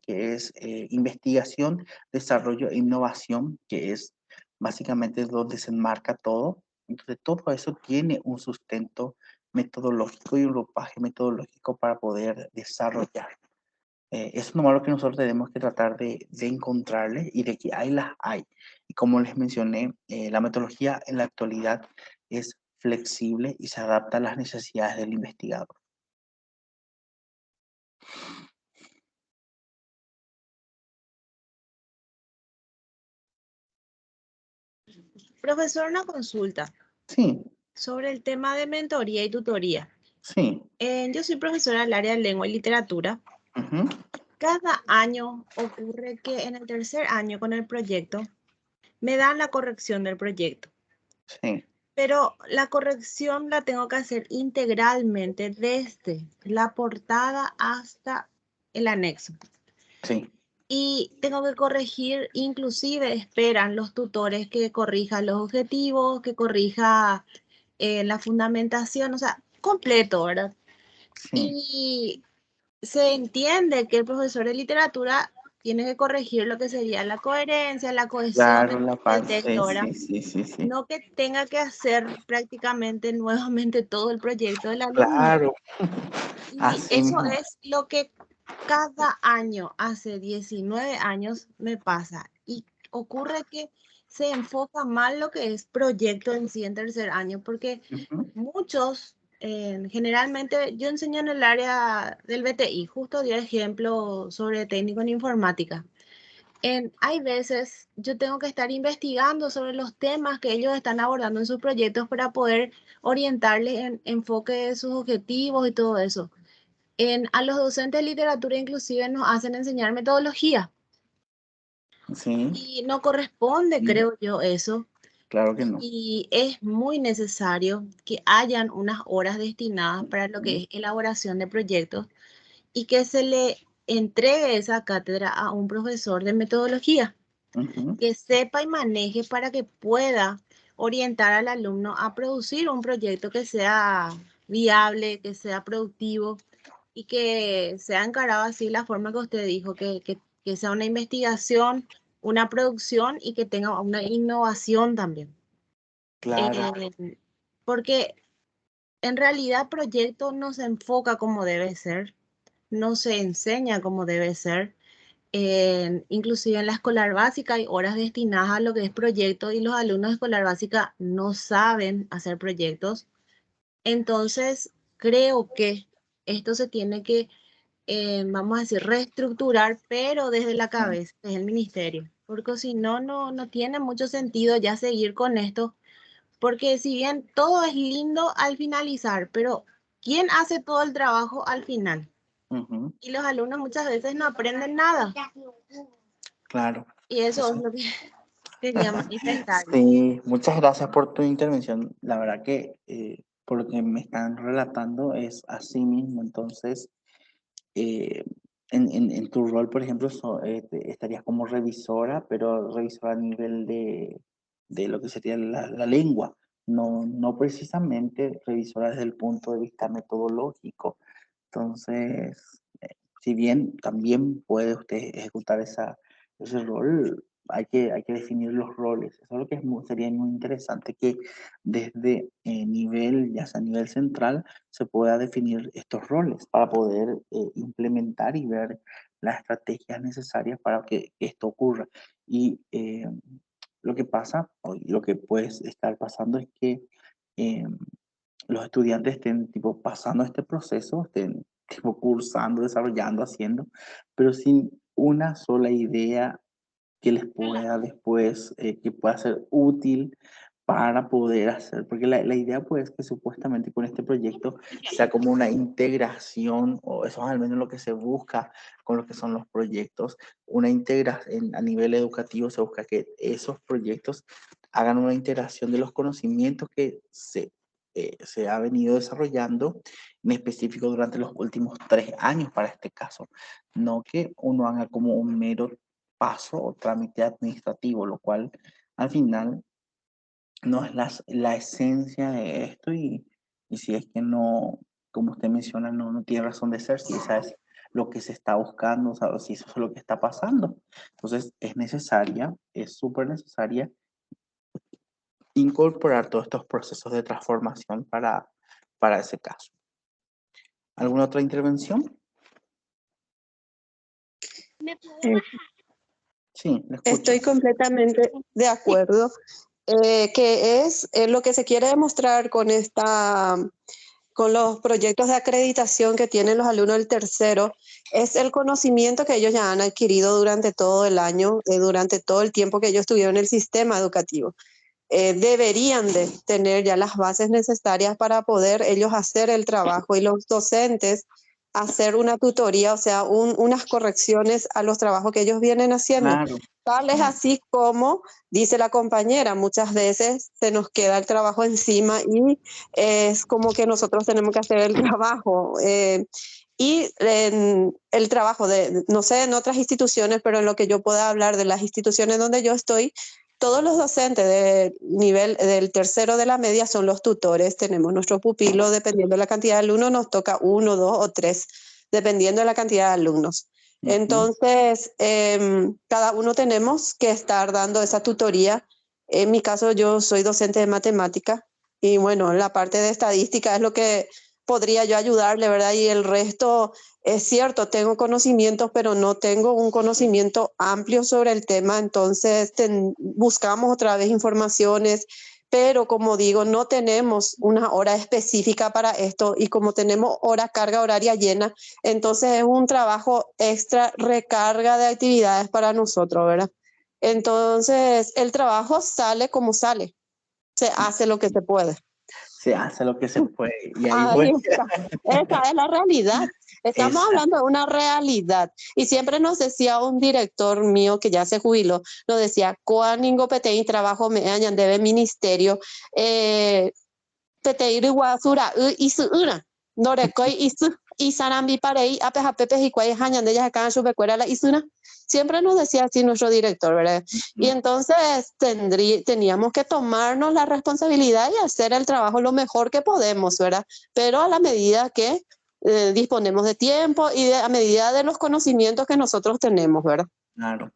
que es investigación, desarrollo e innovación, que es básicamente donde se enmarca todo. Entonces, todo eso tiene un sustento metodológico y un ropaje metodológico para poder desarrollar. Eso es nomás lo que nosotros tenemos que tratar de encontrarle, y de que hay las hay. Y como les mencioné, la metodología en la actualidad es flexible y se adapta a las necesidades del investigador. Profesor, una consulta Sí, sobre el tema de mentoría y tutoría. sí. Yo soy profesora del área de lengua y literatura. Ujú, Cada año ocurre que en el tercer año con el proyecto me dan la corrección del proyecto, sí, pero la corrección la tengo que hacer integralmente desde la portada hasta el anexo. sí. Y tengo que corregir, inclusive esperan los tutores que corrija los objetivos, que corrija la fundamentación, o sea, completo, ¿verdad? Sí, Y se entiende que el profesor de literatura tiene que corregir lo que sería la coherencia, la cohesión claro, la del parte, texto, ¿verdad? sí, sí, sí, sí. No que tenga que hacer prácticamente nuevamente todo el proyecto del alumno. Claro, Y así eso mismo. es lo que cada año, hace 19 años, me pasa. Y ocurre que se enfoca mal lo que es proyecto en sí en tercer año, porque Ujú, muchos, generalmente yo enseño en el área del BTI, justo di ejemplo sobre técnico en informática. Hay veces yo tengo que estar investigando sobre los temas que ellos están abordando en sus proyectos para poder orientarles en enfoque de sus objetivos y todo eso. A los docentes de literatura inclusive nos hacen enseñar metodología sí, y no corresponde, sí, creo yo, eso. claro que no. Y es muy necesario que hayan unas horas destinadas para lo que Ujú, es elaboración de proyectos y que se le entregue esa cátedra a un profesor de metodología ujú, que sepa y maneje para que pueda orientar al alumno a producir un proyecto que sea viable, que sea productivo y que sea encarado así la forma que usted dijo, que sea una investigación, una producción y que tenga una innovación también. claro, Eh, Porque en realidad proyecto no se enfoca como debe ser, no se enseña como debe ser. Inclusive en la escolar básica hay horas destinadas a lo que es proyecto y los alumnos de escolar básica no saben hacer proyectos. Entonces, creo que esto se tiene que, vamos a decir, reestructurar, pero desde la sí, cabeza, desde el ministerio. Porque si no, no tiene mucho sentido ya seguir con esto. Porque si bien todo es lindo al finalizar, pero ¿quién hace todo el trabajo al final? ujú, Y los alumnos muchas veces no aprenden nada. claro. Y eso es Eso. lo que quería manifestar. Sí, muchas gracias por tu intervención. La verdad que por lo que me están relatando es así mismo. Entonces, eh, en tu rol, por ejemplo, estarías como revisora, pero revisora a nivel de lo que sería la lengua, no precisamente revisora desde el punto de vista metodológico. Entonces, si bien también puede usted ejecutar ese rol, hay que definir los roles. Eso es lo que sería muy interesante, que desde nivel, ya sea a nivel central, se pueda definir estos roles para poder implementar y ver las estrategias necesarias para que esto ocurra. Y lo que pasa, o lo que puede estar pasando es que eh, los estudiantes estén tipo pasando este proceso, estén tipo cursando, desarrollando, haciendo, pero sin una sola idea que les pueda después, que pueda ser útil para poder hacer, porque la idea pues que supuestamente con este proyecto sea como una integración, o eso es al menos lo que se busca con lo que son los proyectos, una integración a nivel educativo. Se busca que esos proyectos hagan una integración de los conocimientos que se se ha venido desarrollando en específico durante los últimos 3 años para este caso. No que uno haga como un mero paso o trámite administrativo, lo cual al final no es la esencia de esto y si es que no, como usted menciona, no tiene razón de ser, si esa es lo que se está buscando, o sea, si eso es lo que está pasando. Entonces es necesaria, es súper necesaria incorporar todos estos procesos de transformación para ese caso. ¿Alguna otra intervención? Eh, Sí, le escucho. Estoy completamente de acuerdo, que es lo que se quiere demostrar con los proyectos de acreditación que tienen los alumnos del tercero, es el conocimiento que ellos ya han adquirido durante todo el año, durante todo el tiempo que ellos estuvieron en el sistema educativo. Deberían de tener ya las bases necesarias para poder ellos hacer el trabajo y los docentes hacer una tutoría, o sea, unas correcciones a los trabajos que ellos vienen haciendo. Claro. Tal es así como dice la compañera, muchas veces se nos queda el trabajo encima y es como que nosotros tenemos que hacer el trabajo. El trabajo de, no sé, en otras instituciones, pero en lo que yo pueda hablar de las instituciones donde yo estoy, todos los docentes de nivel del tercero de la media son los tutores. Tenemos nuestro pupilo, dependiendo de la cantidad de alumnos, nos toca 1, 2 o 3, dependiendo de la cantidad de alumnos. Entonces, cada uno tenemos que estar dando esa tutoría. En mi caso, yo soy docente de matemática y bueno, la parte de estadística es lo que podría yo ayudarle, ¿verdad? Y el resto es cierto, tengo conocimientos, pero no tengo un conocimiento amplio sobre el tema, entonces buscamos otra vez informaciones, pero como digo, no tenemos una hora específica para esto y como tenemos carga horaria llena, entonces es un trabajo extra, recarga de actividades para nosotros, ¿verdad? Entonces el trabajo sale como sale, se hace lo que se puede. Se hace lo que se puede. Y ahí Ahí está. Esa es la realidad. Estamos hablando de una realidad. Y siempre nos decía un director mío que ya se jubiló, nos decía, cuán ingopetei trabajo me añan debe ministerio, petei guasura y su una. Norecoy y su y sarambi parei apeja pepe y cuay hañan de ellas acá en su becuera la isuna. Siempre nos decía así nuestro director, ¿verdad? Y entonces teníamos que tomarnos la responsabilidad y hacer el trabajo lo mejor que podemos, ¿verdad? Pero a la medida que disponemos de tiempo y a medida de los conocimientos que nosotros tenemos, ¿verdad? Claro,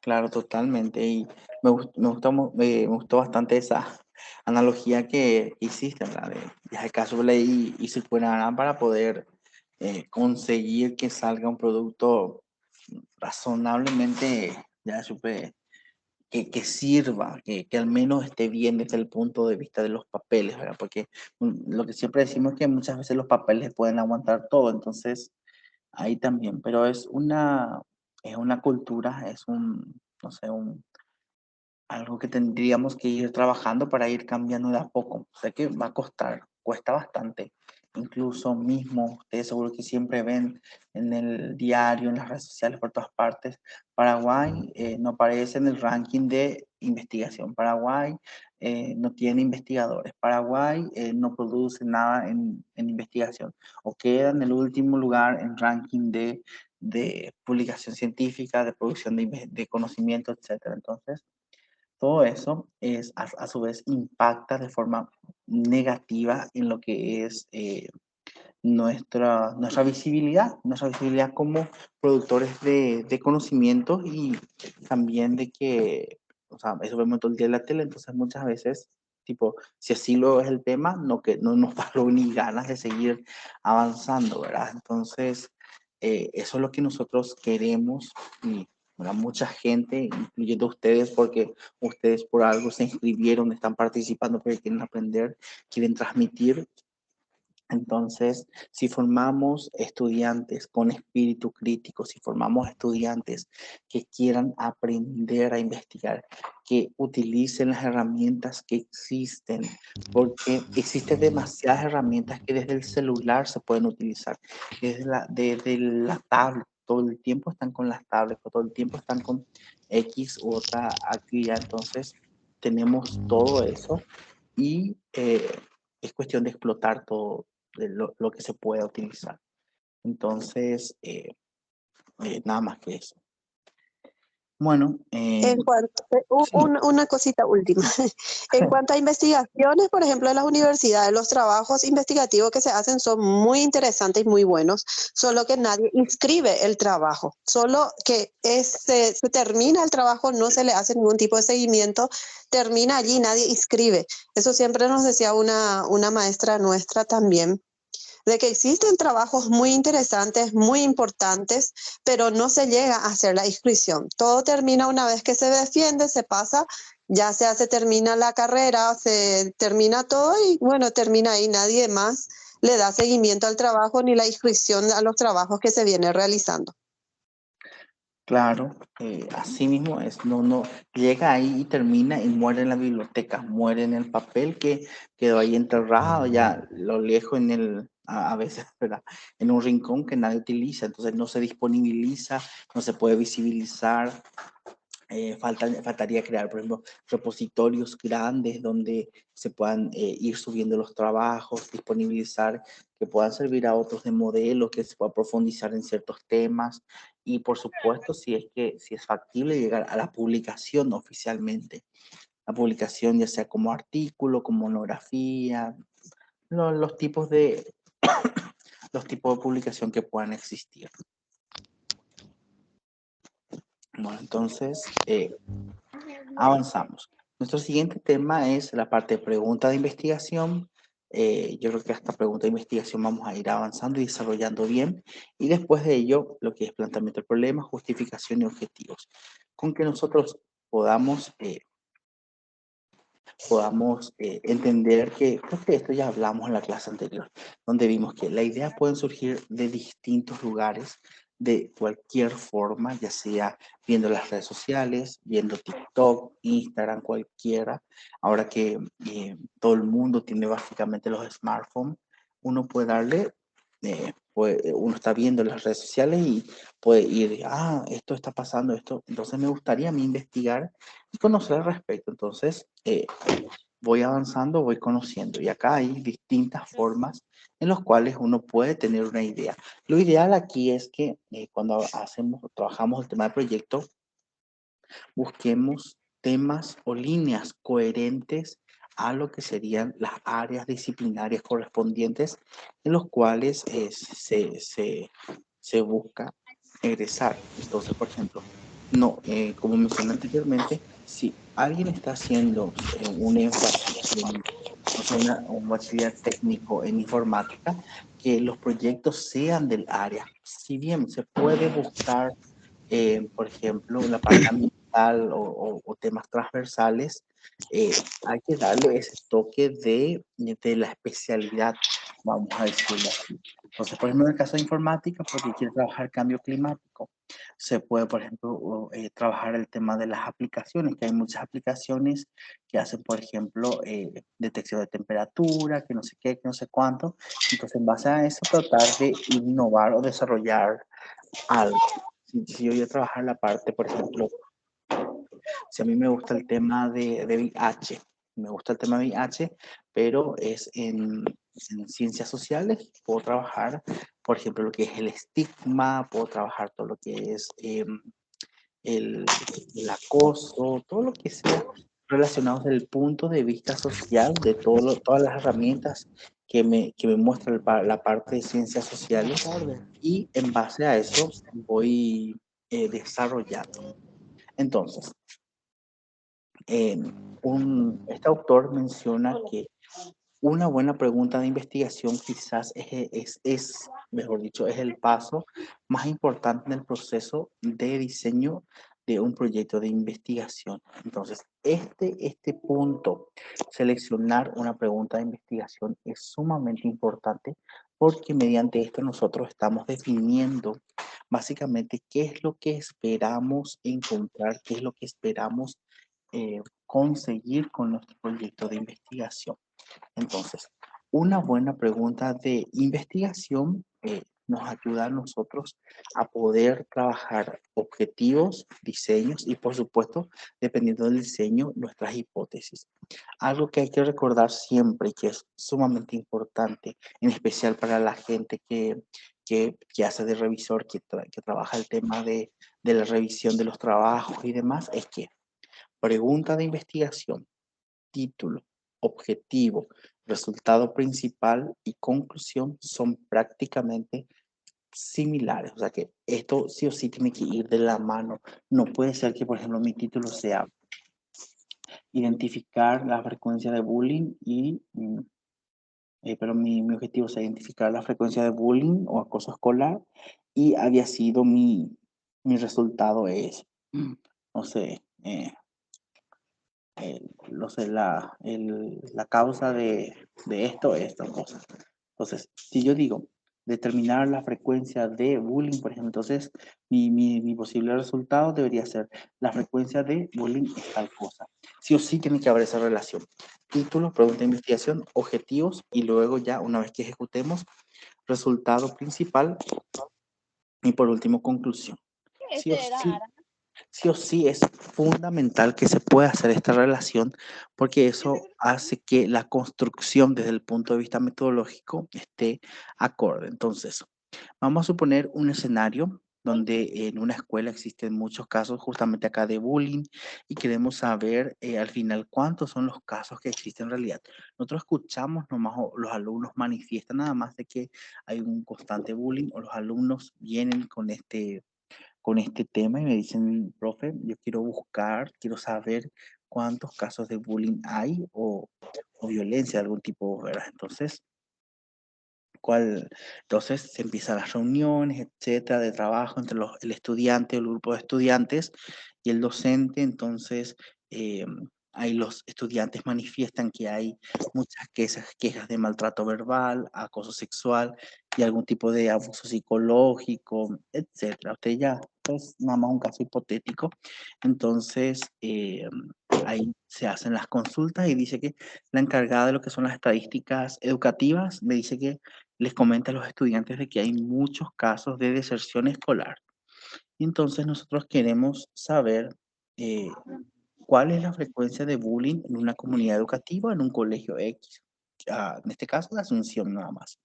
claro, totalmente. Y me gustó bastante esa analogía que hiciste, ¿verdad? De viajar caso y se fuera para poder conseguir que salga un producto razonablemente, ya supe, que sirva, que al menos esté bien desde el punto de vista de los papeles, ¿verdad? Porque lo que siempre decimos es que muchas veces los papeles pueden aguantar todo, entonces ahí también, pero es una cultura, es no sé, algo que tendríamos que ir trabajando para ir cambiando de a poco. Sé que va a costar, cuesta bastante. Incluso mismo, ustedes seguro que siempre ven en el diario, en las redes sociales, por todas partes, Paraguay no aparece en el ranking de investigación. Paraguay no tiene investigadores. Paraguay no produce nada en investigación. O queda en el último lugar en ranking de publicación científica, de producción de conocimiento, etc. Entonces, todo eso a su vez impacta de forma negativa en lo que es nuestra visibilidad como productores de conocimientos y también de que, o sea, eso vemos todo el día en la tele, entonces muchas veces, tipo, si así lo es el tema, no nos da ni ganas de seguir avanzando, ¿verdad? Entonces, eso es lo que nosotros queremos y ¿verdad? Mucha gente, incluyendo ustedes, porque ustedes por algo se inscribieron, están participando porque quieren aprender, quieren transmitir. Entonces, si formamos estudiantes con espíritu crítico, si formamos estudiantes que quieran aprender a investigar, que utilicen las herramientas que existen, porque existen demasiadas herramientas que desde el celular se pueden utilizar, desde la tablet, todo el tiempo están con las tablets, todo el tiempo están con X u otra actividad. Entonces, tenemos todo eso y es cuestión de explotar todo lo que se pueda utilizar. Entonces, nada más que eso. Bueno, En cuanto, sí, una cosita última. En cuanto a investigaciones, por ejemplo, en las universidades, los trabajos investigativos que se hacen son muy interesantes y muy buenos, solo que nadie inscribe el trabajo. Solo que se termina el trabajo, no se le hace ningún tipo de seguimiento, termina allí, nadie inscribe. Eso siempre nos decía una maestra nuestra también, de que existen trabajos muy interesantes, muy importantes, pero no se llega a hacer la inscripción. Todo termina una vez que se defiende, se pasa, ya sea se termina la carrera, se termina todo y bueno, termina ahí, nadie más le da seguimiento al trabajo ni la inscripción a los trabajos que se viene realizando. claro, así mismo es, no, llega ahí y termina y muere en la biblioteca, muere en el papel que quedó ahí enterrado, ya lo lejos en a veces, ¿verdad? En un rincón que nadie utiliza, entonces no se disponibiliza, no se puede visibilizar. Faltaría crear, por ejemplo, repositorios grandes donde se puedan ir subiendo los trabajos, disponibilizar, que puedan servir a otros de modelos, que se pueda profundizar en ciertos temas y, por supuesto, si es factible llegar a la publicación oficialmente. La publicación ya sea como artículo, como monografía, los tipos de, los tipos de publicación que puedan existir. Bueno, entonces, avanzamos. Nuestro siguiente tema es la parte de pregunta de investigación. Yo creo que esta pregunta de investigación vamos a ir avanzando y desarrollando bien. Y después de ello, lo que es planteamiento del problema, justificación y objetivos. Con que nosotros podamos entender que, creo que esto ya hablamos en la clase anterior, donde vimos que las ideas pueden surgir de distintos lugares, de cualquier forma, ya sea viendo las redes sociales, viendo TikTok, Instagram, cualquiera. Ahora que todo el mundo tiene básicamente los smartphones, uno puede darle, uno está viendo las redes sociales y puede ir, esto está pasando, esto. Entonces me gustaría a mí investigar y conocer al respecto. Entonces, voy avanzando, voy conociendo. Y acá hay distintas formas en las cuales uno puede tener una idea. Lo ideal aquí es que cuando trabajamos el tema de proyecto, busquemos temas o líneas coherentes a lo que serían las áreas disciplinarias correspondientes en los cuales se busca egresar. Entonces, por ejemplo, no, como mencioné anteriormente, si alguien está haciendo un énfasis en, o sea, un bachiller técnico en informática, que los proyectos sean del área. Si bien se puede buscar, por ejemplo, la parte ambiental o temas transversales, hay que darle ese toque de la especialidad, vamos a decirlo así. Entonces, por ejemplo, en el caso de informática, porque quiere trabajar cambio climático, se puede, por ejemplo, trabajar el tema de las aplicaciones, que hay muchas aplicaciones que hacen, por ejemplo, detección de temperatura, que no sé qué, que no sé cuánto. Entonces, en base a eso, tratar de innovar o desarrollar algo. Si yo voy a trabajar la parte, por ejemplo, si a mí me gusta el tema de VIH, me gusta el tema de VIH, pero es en ciencias sociales, puedo trabajar, por ejemplo, lo que es el estigma, puedo trabajar todo lo que es el, el acoso, todo lo que sea relacionado desde el punto de vista social de todas las herramientas que me muestra la parte de ciencias sociales y en base a eso voy desarrollando. Entonces, este autor menciona que una buena pregunta de investigación quizás mejor dicho, es el paso más importante en el proceso de diseño de un proyecto de investigación. Entonces, este punto, seleccionar una pregunta de investigación es sumamente importante porque mediante esto nosotros estamos definiendo básicamente qué es lo que esperamos encontrar, qué es lo que esperamos conseguir con nuestro proyecto de investigación. Entonces, una buena pregunta de investigación nos ayuda a nosotros a poder trabajar objetivos, diseños y, por supuesto, dependiendo del diseño, nuestras hipótesis. Algo que hay que recordar siempre y que es sumamente importante, en especial para la gente que hace de revisor, que trabaja el tema de la revisión de los trabajos y demás, es que pregunta de investigación, título, objetivo, resultado principal y conclusión son prácticamente similares. O sea que esto sí o sí tiene que ir de la mano. No puede ser que, por ejemplo, mi título sea identificar la frecuencia de bullying pero mi objetivo sea identificar la frecuencia de bullying o acoso escolar y había sido mi resultado es, no sé, no sé, la causa de esta cosa. Entonces, si yo digo determinar la frecuencia de bullying, por ejemplo, entonces mi posible resultado debería ser la frecuencia de bullying es tal cosa. Sí o sí tiene que haber esa relación. Título, pregunta de investigación, objetivos y luego ya una vez que ejecutemos, resultado principal y por último conclusión. Sí o sí, sí o sí es fundamental que se pueda hacer esta relación porque eso hace que la construcción desde el punto de vista metodológico esté acorde. Entonces, vamos a suponer un escenario donde en una escuela existen muchos casos justamente acá de bullying y queremos saber al final cuántos son los casos que existen en realidad. Nosotros escuchamos nomás o los alumnos manifiestan nada más de que hay un constante bullying o los alumnos vienen con este tema y me dicen, profe, yo quiero buscar, quiero saber cuántos casos de bullying hay o violencia de algún tipo, ¿verdad? Entonces, entonces se empiezan las reuniones, etcétera, de trabajo entre el estudiante, el grupo de estudiantes y el docente. Entonces, eh, ahí los estudiantes manifiestan que hay muchas quejas de maltrato verbal, acoso sexual y algún tipo de abuso psicológico, etcétera. Usted ya, pues, nada más un caso hipotético. Entonces, ahí se hacen las consultas y dice que la encargada de lo que son las estadísticas educativas me dice que les comenta a los estudiantes de que hay muchos casos de deserción escolar. Y entonces nosotros queremos saber eh, cuál es la frecuencia de bullying en una comunidad educativa, en un colegio X. En este caso, de Asunción nada más.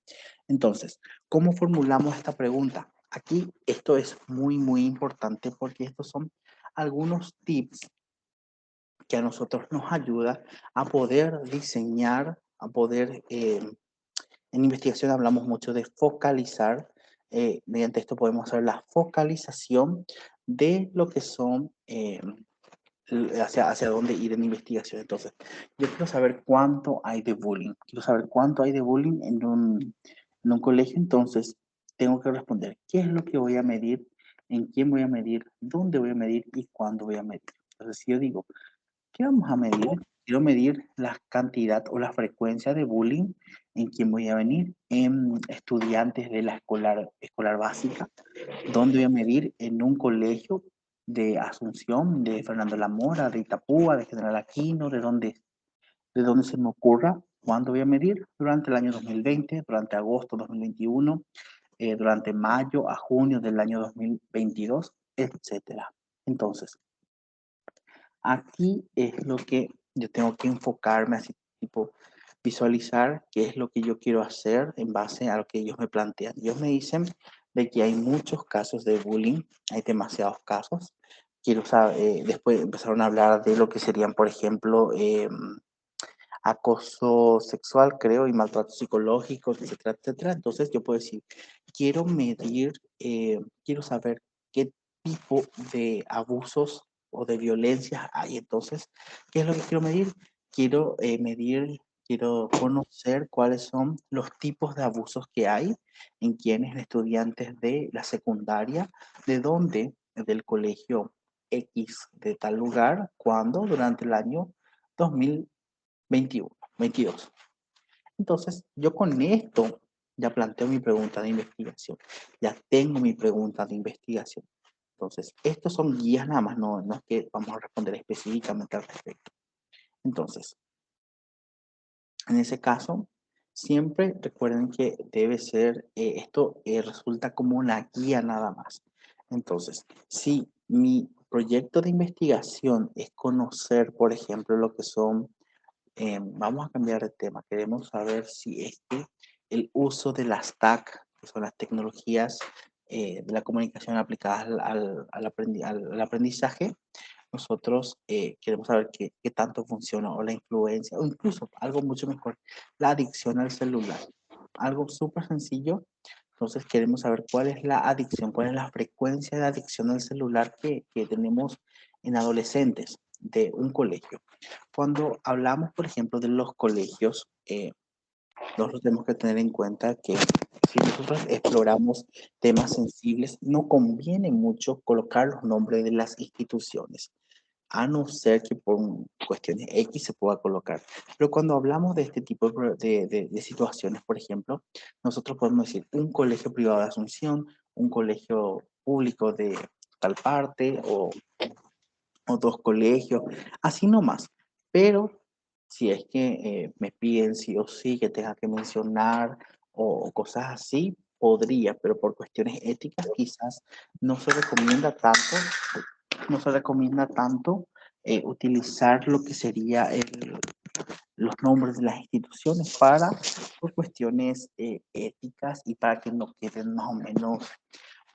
Entonces, ¿cómo formulamos esta pregunta? Aquí esto es muy, muy importante porque estos son algunos tips que a nosotros nos ayuda a poder diseñar, a poder en investigación hablamos mucho de focalizar. Mediante esto podemos hacer la focalización de lo que son, hacia dónde ir en investigación. Entonces, yo quiero saber cuánto hay de bullying. Quiero saber cuánto hay de bullying en un colegio. Entonces, tengo que responder qué es lo que voy a medir, en quién voy a medir, dónde voy a medir y cuándo voy a medir. Entonces, si yo digo, ¿qué vamos a medir? Quiero medir la cantidad o la frecuencia de bullying en quién voy a venir, en estudiantes de la escolar básica, dónde voy a medir en un colegio de Asunción, de Fernando La Mora, de Itapúa, de General Aquino, de donde se me ocurra, cuándo voy a medir, durante el año 2020, durante agosto 2021, durante mayo a junio del año 2022, etcétera. Entonces, aquí es lo que yo tengo que enfocarme, así tipo visualizar qué es lo que yo quiero hacer en base a lo que ellos me plantean. Ellos me dicen de que hay muchos casos de bullying, hay demasiados casos. Quiero saber, después empezaron a hablar de lo que serían, por ejemplo, acoso sexual, creo, y maltrato psicológico, etcétera, etcétera. Entonces yo puedo decir, quiero medir, quiero saber qué tipo de abusos o de violencias hay. Entonces, ¿qué es lo que quiero medir? Quiero medir, quiero conocer cuáles son los tipos de abusos que hay en quienes estudiantes de la secundaria, de dónde, del colegio X de tal lugar, cuando durante el año 2021, 22. Entonces, yo con esto ya planteo mi pregunta de investigación. Ya tengo mi pregunta de investigación. Entonces, estos son guías nada más, no es que vamos a responder específicamente al respecto. Entonces, en ese caso, Siempre recuerden que debe ser, esto resulta como una guía nada más. Entonces, si mi proyecto de investigación es conocer, por ejemplo, lo que son, vamos a cambiar de tema, queremos saber si es que el uso de las TAC, que son las tecnologías de la comunicación aplicadas al aprendizaje, nosotros queremos saber qué tanto funciona o la influencia, o incluso algo mucho mejor, la adicción al celular. Algo súper sencillo. Entonces queremos saber cuál es la adicción, cuál es la frecuencia de adicción al celular que tenemos en adolescentes de un colegio. Cuando hablamos, por ejemplo, de los colegios, nosotros tenemos que tener en cuenta que si nosotros exploramos temas sensibles, no conviene mucho colocar los nombres de las instituciones, a no ser que por cuestiones X se pueda colocar. Pero cuando hablamos de este tipo de situaciones, por ejemplo, nosotros podemos decir un colegio privado de Asunción, un colegio público de tal parte o dos colegios, así nomás. Pero si es que me piden sí o sí que tenga que mencionar o cosas así, podría, pero por cuestiones éticas quizás no se recomienda tanto, no se recomienda tanto utilizar lo que sería los nombres de las instituciones por cuestiones éticas y para que no queden más o menos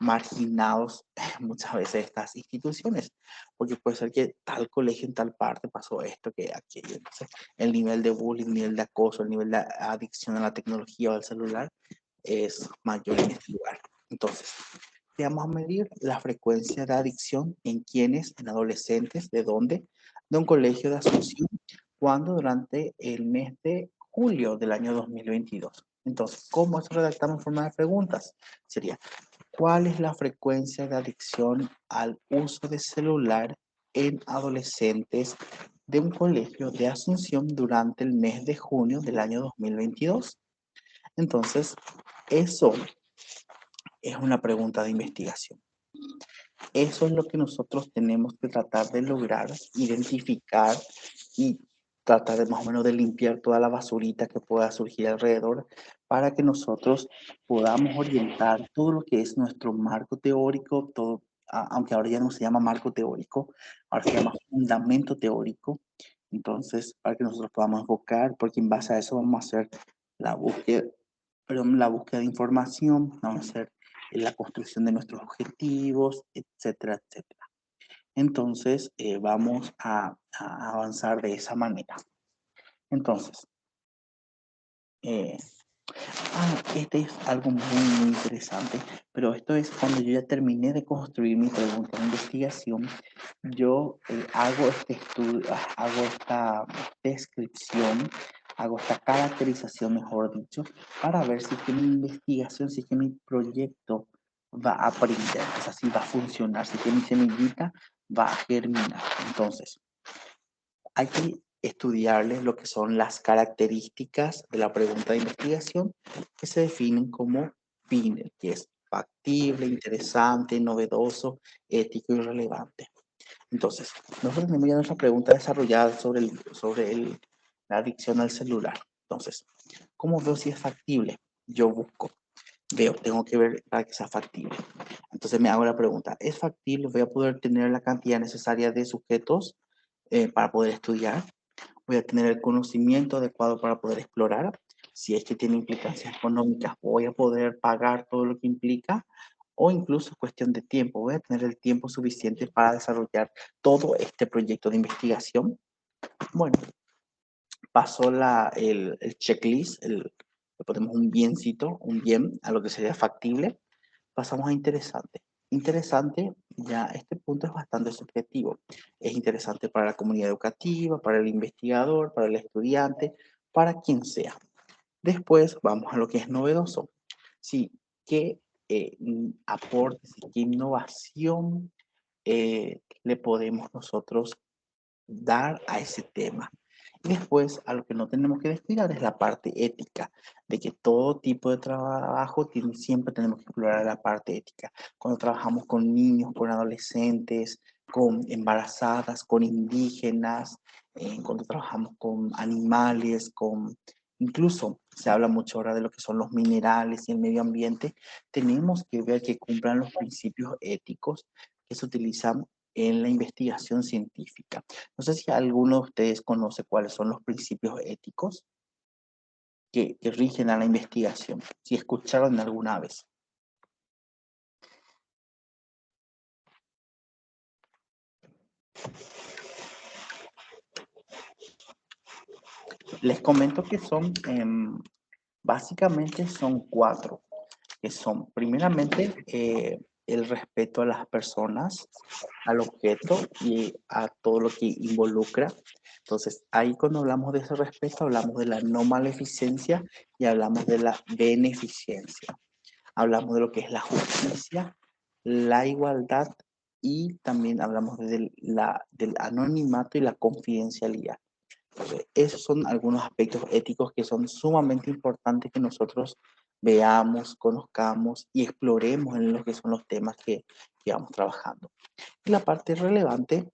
marginados muchas veces estas instituciones, porque puede ser que tal colegio en tal parte pasó esto, que aquello. Entonces, el nivel de bullying, el nivel de acoso, el nivel de adicción a la tecnología o al celular es mayor en este lugar. Entonces, vamos a medir la frecuencia de adicción en quienes, en adolescentes, ¿de dónde? De un colegio de Asunción, cuando durante el mes de julio del año 2022. Entonces, ¿cómo eso redactamos en forma de preguntas? Sería, ¿cuál es la frecuencia de adicción al uso de celular en adolescentes de un colegio de Asunción durante el mes de junio del año 2022? Entonces, eso es una pregunta de investigación. Eso es lo que nosotros tenemos que tratar de lograr, identificar y tratar de más o menos de limpiar toda la basurita que pueda surgir alrededor para que nosotros podamos orientar todo lo que es nuestro marco teórico, todo, aunque ahora ya no se llama marco teórico, ahora se llama fundamento teórico. Entonces, para que nosotros podamos enfocar, porque en base a eso vamos a hacer la búsqueda, la búsqueda de información, vamos a hacer la construcción de nuestros objetivos, etcétera, etcétera. Entonces, vamos a avanzar de esa manera. Entonces, este es algo muy interesante, pero esto es cuando yo ya terminé de construir mi pregunta de investigación, yo hago este estudio, hago esta descripción, hago esta caracterización, mejor dicho, para ver si es que mi investigación, si es que mi proyecto va a aprender, o sea, si va a funcionar, si es que mi semillita va a germinar. Entonces, hay que estudiarles lo que son las características de la pregunta de investigación que se definen como FINER, que es factible, interesante, novedoso, ético y relevante. Entonces, nosotros tenemos ya nuestra pregunta desarrollada sobre la adicción al celular. Entonces, ¿cómo veo si es factible? Yo busco, veo, tengo que ver para que sea factible. Entonces me hago la pregunta, ¿es factible? ¿Voy a poder tener la cantidad necesaria de sujetos para poder estudiar? ¿Voy a tener el conocimiento adecuado para poder explorar? Si es que tiene implicancias económicas, ¿voy a poder pagar todo lo que implica? O incluso es cuestión de tiempo, ¿voy a tener el tiempo suficiente para desarrollar todo este proyecto de investigación? Bueno, pasó el checklist, le ponemos un biencito, un bien a lo que sería factible. Pasamos a interesante. Interesante, ya este punto es bastante subjetivo. Es interesante para la comunidad educativa, para el investigador, para el estudiante, para quien sea. Después vamos a lo que es novedoso. Sí, qué aportes, qué innovación le podemos nosotros dar a ese tema. Y después, a lo que no tenemos que descuidar es la parte ética, de que todo tipo de trabajo siempre tenemos que explorar la parte ética. Cuando trabajamos con niños, con adolescentes, con embarazadas, con indígenas, cuando trabajamos con animales, con Incluso se habla mucho ahora de lo que son los minerales y el medio ambiente. Tenemos que ver que cumplan los principios éticos que se utilizan en la investigación científica. No sé si alguno de ustedes conoce cuáles son los principios éticos que rigen a la investigación, si escucharon alguna vez. Les comento que son, básicamente son 4, que son primeramente el respeto a las personas, al objeto y a todo lo que involucra. Entonces, ahí cuando hablamos de ese respeto, hablamos de la no maleficencia y hablamos de la beneficencia. Hablamos de lo que es la justicia, la igualdad y también hablamos del anonimato y la confidencialidad. Esos son algunos aspectos éticos que son sumamente importantes que nosotros veamos, conozcamos y exploremos en lo que son los temas que vamos trabajando. Y la parte relevante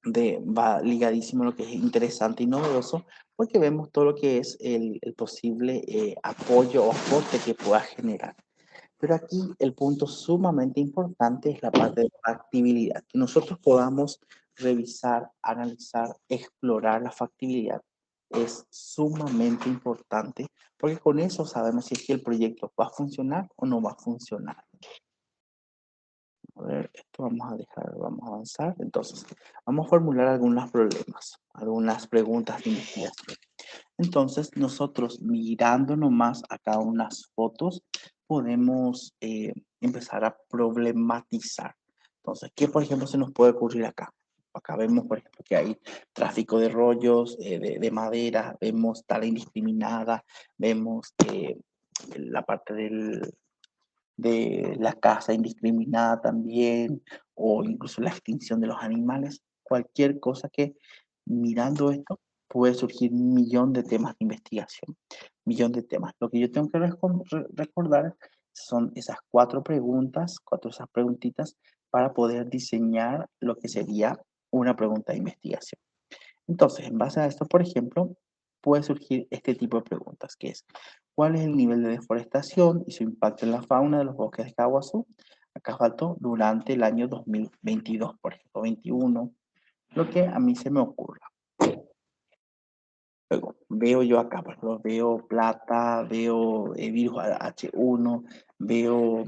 va ligadísimo a lo que es interesante y novedoso, porque vemos todo lo que es el posible apoyo o aporte que pueda generar. Pero aquí el punto sumamente importante es la parte de factibilidad, que nosotros podamos revisar, analizar, explorar la factibilidad. Es sumamente importante porque con eso sabemos si es que el proyecto va a funcionar o no va a funcionar. A ver, esto vamos a dejar, vamos a avanzar. Entonces, vamos a formular algunos problemas, algunas preguntas de investigación. Entonces, nosotros mirando nomás acá unas fotos, podemos empezar a problematizar. Entonces, ¿qué por ejemplo se nos puede ocurrir acá? Acá vemos, por ejemplo, que hay tráfico de rollos, de madera, vemos tala indiscriminada, vemos la parte de la caza indiscriminada también, o incluso la extinción de los animales. Cualquier cosa que mirando esto puede surgir un millón de temas de investigación, millón de temas. Lo que yo tengo que recordar son esas 4 preguntas, esas preguntitas para poder diseñar lo que sería una pregunta de investigación. Entonces, en base a esto, por ejemplo, puede surgir este tipo de preguntas, que es, ¿cuál es el nivel de deforestación y su impacto en la fauna de los bosques de Caguazú? Acá faltó durante el año 2022, por ejemplo, 21, lo que a mí se me ocurra. Luego, veo yo acá, por ejemplo, veo plata, veo virus H1, veo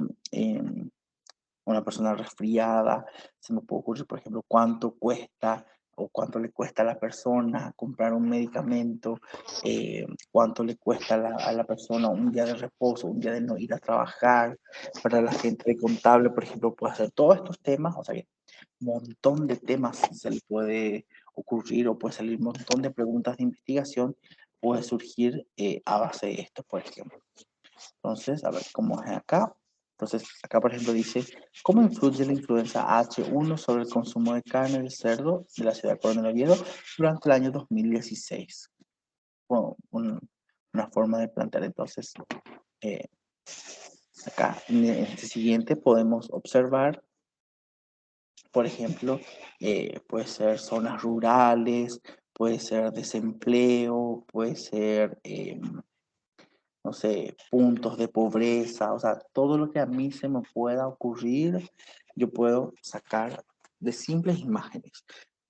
una persona resfriada, se me puede ocurrir, por ejemplo, cuánto cuesta o cuánto le cuesta a la persona comprar un medicamento, cuánto le cuesta a la persona un día de reposo, un día de no ir a trabajar. Para la gente de contable, por ejemplo, puede hacer todos estos temas, o sea que un montón de temas se le puede ocurrir o puede salir un montón de preguntas de investigación, puede surgir a base de esto, por ejemplo. Entonces, a ver cómo es acá. Entonces, acá por ejemplo dice, ¿cómo influye la influenza H1 sobre el consumo de carne de cerdo de la ciudad de Coronel Oviedo durante el año 2016? Bueno, una forma de plantear entonces, eh, acá en este siguiente podemos observar, por ejemplo, puede ser zonas rurales, puede ser desempleo, puede ser no sé, puntos de pobreza, o sea, todo lo que a mí se me pueda ocurrir, yo puedo sacar de simples imágenes.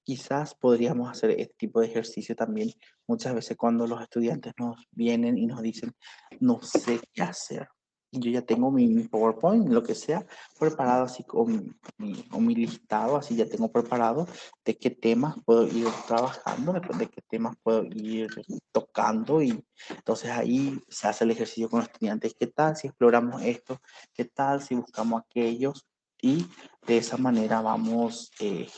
Quizás podríamos hacer este tipo de ejercicio también muchas veces cuando los estudiantes nos vienen y nos dicen, no sé qué hacer. Y yo ya tengo mi PowerPoint, lo que sea, preparado así con mi listado, así ya tengo preparado de qué temas puedo ir trabajando, de qué temas puedo ir tocando y entonces ahí se hace el ejercicio con los estudiantes. ¿Qué tal si exploramos esto? ¿Qué tal si buscamos aquellos? Y de esa manera vamos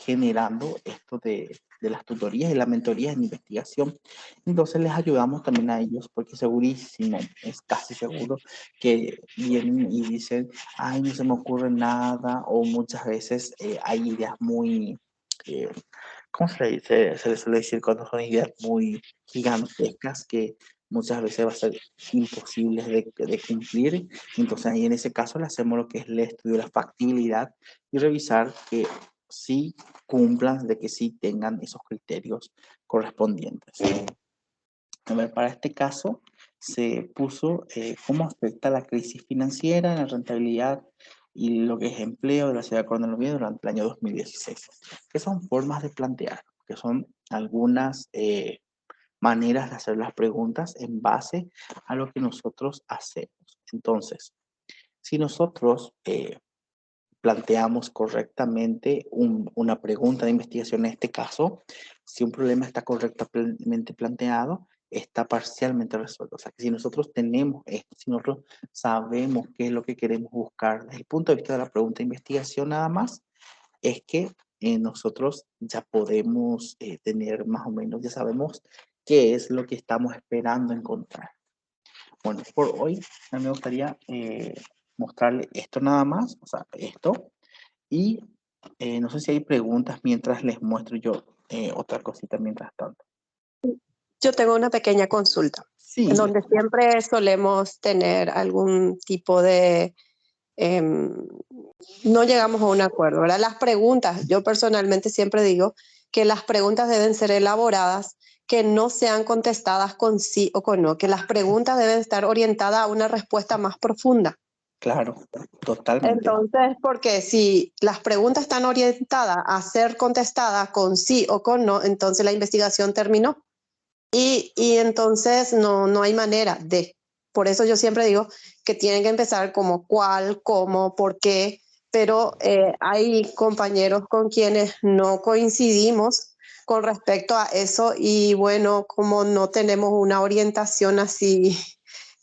generando esto de las tutorías y las mentorías en investigación. Entonces les ayudamos también a ellos porque segurísimo, es casi seguro que vienen y dicen, ay, no se me ocurre nada o muchas veces hay ideas muy... ¿cómo se le dice? Se le suele decir cuando son ideas muy gigantescas que muchas veces va a ser imposible de cumplir. Entonces ahí en ese caso le hacemos lo que es el estudio de la factibilidad y revisar que sí cumplan, de que sí tengan esos criterios correspondientes. A ver, para este caso se puso cómo afecta la crisis financiera en la rentabilidad y lo que es empleo de la ciudad de Coronel Oviedo durante el año 2016, que son formas de plantear, que son algunas maneras de hacer las preguntas en base a lo que nosotros hacemos. Entonces, si nosotros planteamos correctamente una pregunta de investigación en este caso, si un problema está correctamente planteado, está parcialmente resuelto. O sea, que si nosotros tenemos esto, si nosotros sabemos qué es lo que queremos buscar desde el punto de vista de la pregunta de investigación nada más, es que nosotros ya podemos tener más o menos, ya sabemos qué es lo que estamos esperando encontrar. Bueno, por hoy a mí me gustaría mostrarle esto nada más, o sea, esto, y no sé si hay preguntas mientras les muestro yo otra cosita mientras tanto. Yo tengo una pequeña consulta, Sí, en donde siempre solemos tener algún tipo de... no llegamos a un acuerdo, ¿verdad? Las preguntas, yo personalmente siempre digo que las preguntas deben ser elaboradas, que no sean contestadas con sí o con no, que las preguntas deben estar orientadas a una respuesta más profunda. claro, totalmente. Entonces, porque si las preguntas están orientadas a ser contestadas con sí o con no, entonces la investigación terminó. Y entonces no hay manera de. Por eso yo siempre digo que tienen que empezar como cuál, cómo, por qué, pero hay compañeros con quienes no coincidimos con respecto a eso y bueno, como no tenemos una orientación así,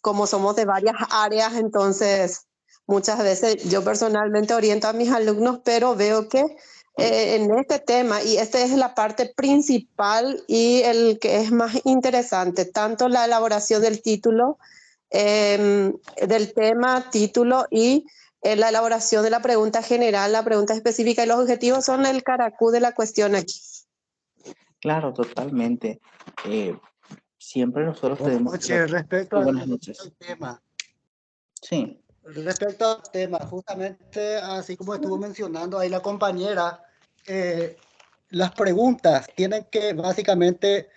como somos de varias áreas, entonces muchas veces yo personalmente oriento a mis alumnos, pero veo que en este tema, y esta es la parte principal y el que es más interesante, tanto la elaboración del título, del tema, título y la elaboración de la pregunta general, la pregunta específica y los objetivos son el caracú de la cuestión aquí. Claro, totalmente. Siempre nosotros tenemos... Oye, respecto Sí, al buenas noches. tema, Sí, respecto al tema, justamente así como estuvo mencionando ahí la compañera, las preguntas tienen que básicamente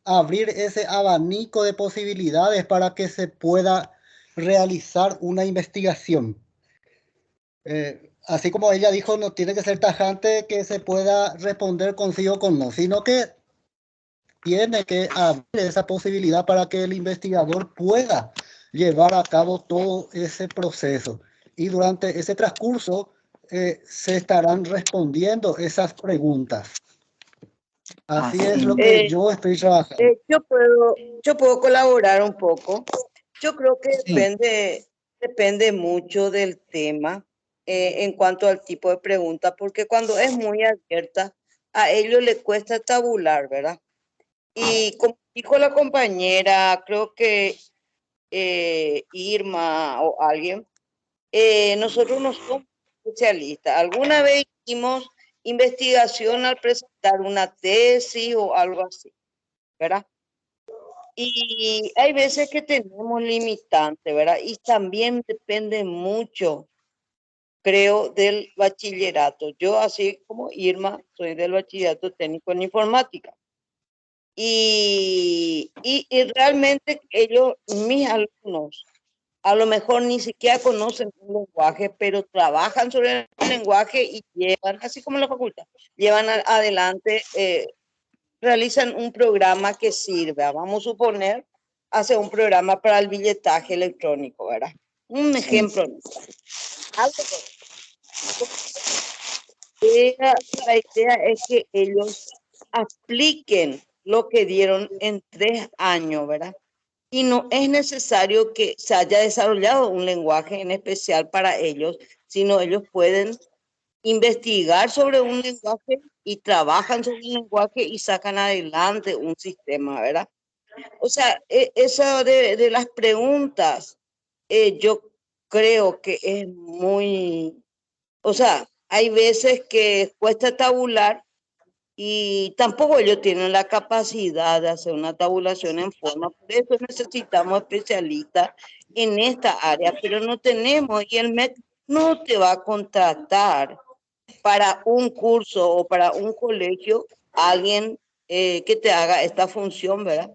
abrir ese abanico de posibilidades para que se pueda realizar una investigación. Así como ella dijo, no tiene que ser tajante que se pueda responder con sí o con no, sino que tiene que abrir esa posibilidad para que el investigador pueda llevar a cabo todo ese proceso. Y durante ese transcurso se estarán respondiendo esas preguntas. Así es así, lo que yo estoy trabajando. Yo puedo colaborar un poco. Yo creo que sí, depende mucho del tema en cuanto al tipo de pregunta, porque cuando es muy abierta, a ellos les cuesta tabular, ¿verdad? Y como dijo la compañera, creo que Irma o alguien, nosotros no somos especialistas. Alguna vez hicimos investigación al presentar una tesis o algo así, ¿verdad? Y hay veces que tenemos limitantes, ¿verdad? Y también depende mucho, creo, del bachillerato. Yo, así como Irma, soy del bachillerato técnico en informática. Y realmente ellos, mis alumnos, a lo mejor ni siquiera conocen un lenguaje, pero trabajan sobre el lenguaje y llevan, así como la facultad, llevan adelante, realizan un programa que sirve. Vamos a suponer, hace un programa para el billetaje electrónico, ¿verdad? Un sí. ejemplo. La idea es que ellos apliquen lo que dieron en 3 años, ¿verdad? Y no es necesario que se haya desarrollado un lenguaje en especial para ellos, sino ellos pueden investigar sobre un lenguaje y trabajan sobre un lenguaje y sacan adelante un sistema, ¿verdad? O sea, eso de las preguntas, yo creo que es muy, o sea, hay veces que cuesta tabular y tampoco ellos tienen la capacidad de hacer una tabulación en forma. Por eso necesitamos especialistas en esta área, pero no tenemos y el MEC no te va a contratar para un curso o para un colegio a alguien que te haga esta función, ¿verdad?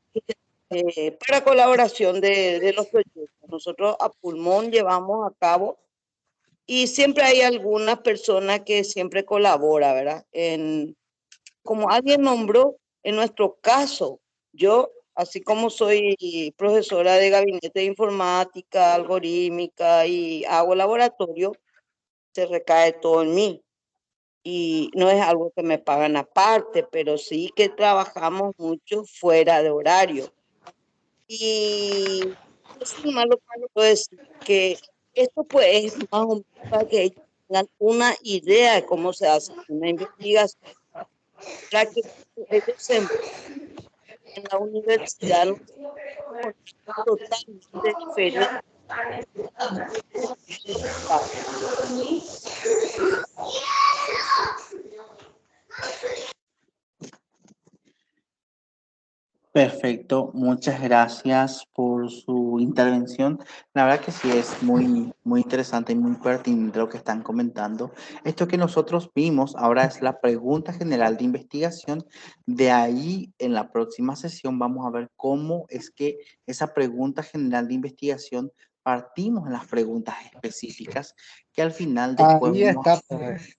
para colaboración de los proyectos. Nosotros a pulmón llevamos a cabo y siempre hay alguna persona que siempre colabora, ¿verdad? Como alguien nombró, en nuestro caso, yo, así como soy profesora de gabinete de informática, algorítmica y hago laboratorio, se recae todo en mí. Y no es algo que me pagan aparte, pero sí que trabajamos mucho fuera de horario. Y sin malo puedo decir que esto pues es más o menos para que ellos tengan una idea de cómo se hace una investigación, para que ellos se enfoquen en la universidad, no es totalmente diferente. Perfecto, muchas gracias por su intervención. La verdad que sí es muy, muy interesante y muy pertinente lo que están comentando. Esto que nosotros vimos ahora es la pregunta general de investigación. De ahí, en la próxima sesión, vamos a ver cómo es que esa pregunta general de investigación partimos en las preguntas específicas que al final después Ahí está, pues.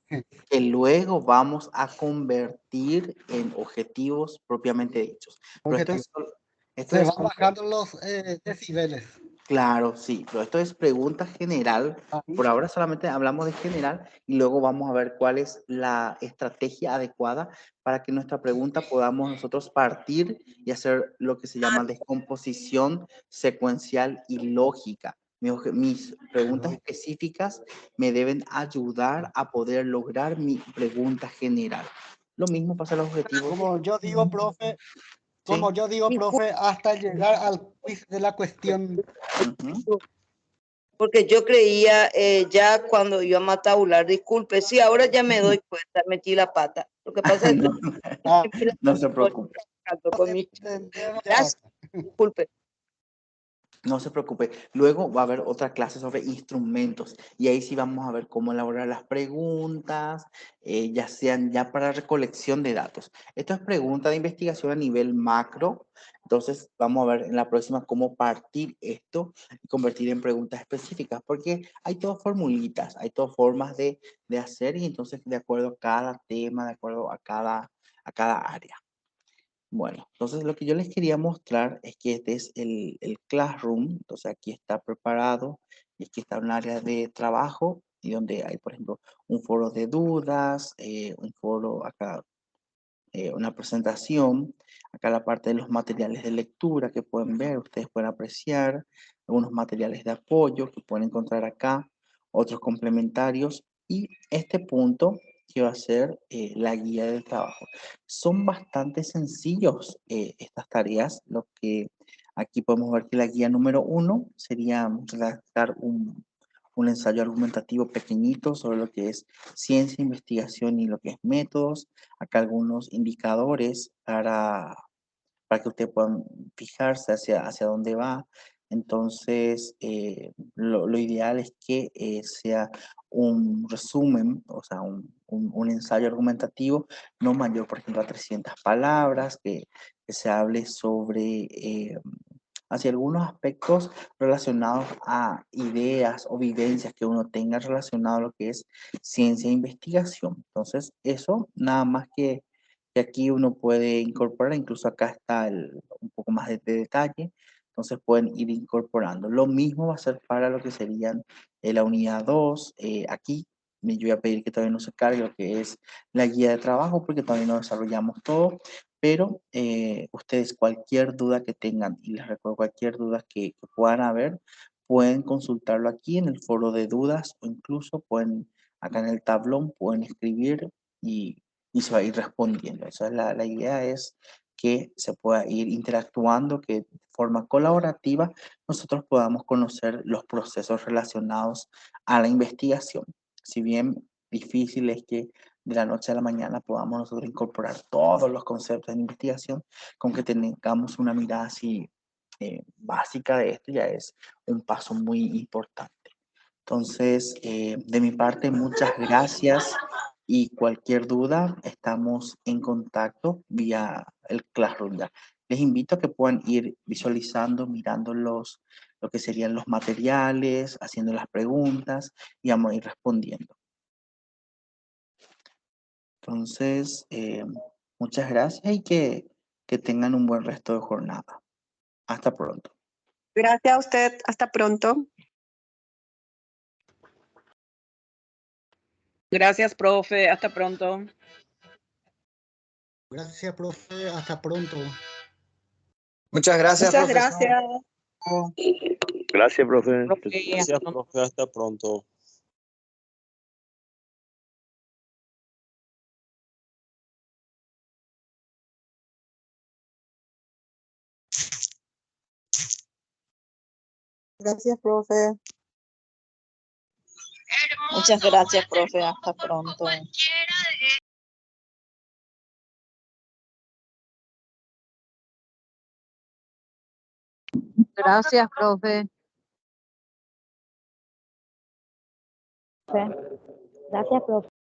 que luego vamos a convertir en objetivos propiamente dichos. Pero esto Objetivo. es, esto Se es van bajando los decibeles. claro, sí, pero esto es pregunta general. Ahí. Por ahora solamente hablamos de general y luego vamos a ver cuál es la estrategia adecuada para que nuestra pregunta podamos nosotros partir y hacer lo que se llama descomposición secuencial y lógica. Mis preguntas específicas me deben ayudar a poder lograr mi pregunta general. Lo mismo pasa a los objetivos. Como yo digo, profe, como Sí. yo digo, profe, hasta llegar al quiz de la cuestión. Ujú. Porque yo creía ya cuando iba a tabular, disculpe, sí, ahora ya me doy cuenta, metí la pata. Lo que pasa es que No, Ah, no se preocupe. entendemos ya. Gracias, disculpe. No se preocupe. Luego va a haber otra clase sobre instrumentos y ahí sí vamos a ver cómo elaborar las preguntas, ya sean ya para recolección de datos. Esto es pregunta de investigación a nivel macro. Entonces vamos a ver en la próxima cómo partir esto y convertir en preguntas específicas, porque hay todas formulitas, hay todas formas de hacer y entonces de acuerdo a cada tema, de acuerdo a cada área. Bueno, entonces lo que yo les quería mostrar es que este es el Classroom. Entonces aquí está preparado y aquí está un área de trabajo y donde hay, por ejemplo, un foro de dudas, un foro acá, una presentación, acá la parte de los materiales de lectura que pueden ver, ustedes pueden apreciar, algunos materiales de apoyo que pueden encontrar acá, otros complementarios y este punto que va a ser la guía del trabajo. Son bastante sencillos estas tareas, lo que aquí podemos ver que la guía número 1 sería redactar un ensayo argumentativo pequeñito sobre lo que es ciencia, investigación y lo que es métodos. Acá algunos indicadores para que ustedes puedan fijarse hacia dónde va. Entonces, lo ideal es que sea un resumen, o sea, un ensayo argumentativo no mayor, por ejemplo, a 300 palabras, que se hable sobre hacia algunos aspectos relacionados a ideas o vivencias que uno tenga relacionado a lo que es ciencia e investigación. Entonces, eso nada más que aquí uno puede incorporar, incluso acá está un poco más de detalle, entonces pueden ir incorporando. Lo mismo va a ser para lo que serían la unidad 2, aquí yo voy a pedir que todavía no se cargue lo que es la guía de trabajo porque todavía no desarrollamos todo, pero ustedes cualquier duda que tengan, y les recuerdo cualquier duda que puedan haber, pueden consultarlo aquí en el foro de dudas o incluso pueden, acá en el tablón, pueden escribir y se va a ir respondiendo. Esa es la idea es que se pueda ir interactuando, que de forma colaborativa nosotros podamos conocer los procesos relacionados a la investigación. Si bien difícil es que de la noche a la mañana podamos nosotros incorporar todos los conceptos de investigación, con que tengamos una mirada así básica de esto ya es un paso muy importante. Entonces, de mi parte, muchas gracias y cualquier duda, estamos en contacto vía el Classroom ya. Les invito a que puedan ir visualizando, mirando lo que serían los materiales, haciendo las preguntas y vamos a ir respondiendo. Entonces, muchas gracias y que tengan un buen resto de jornada. Hasta pronto. Gracias a usted. Hasta pronto. Gracias, profe. Hasta pronto. Gracias, profe. Hasta pronto. Muchas gracias, Muchas profesor. gracias. Gracias, profe. Gracias, profe. Hasta pronto. Gracias, profe. Muchas gracias, profe. Hasta pronto. Gracias, profe. Gracias, profe.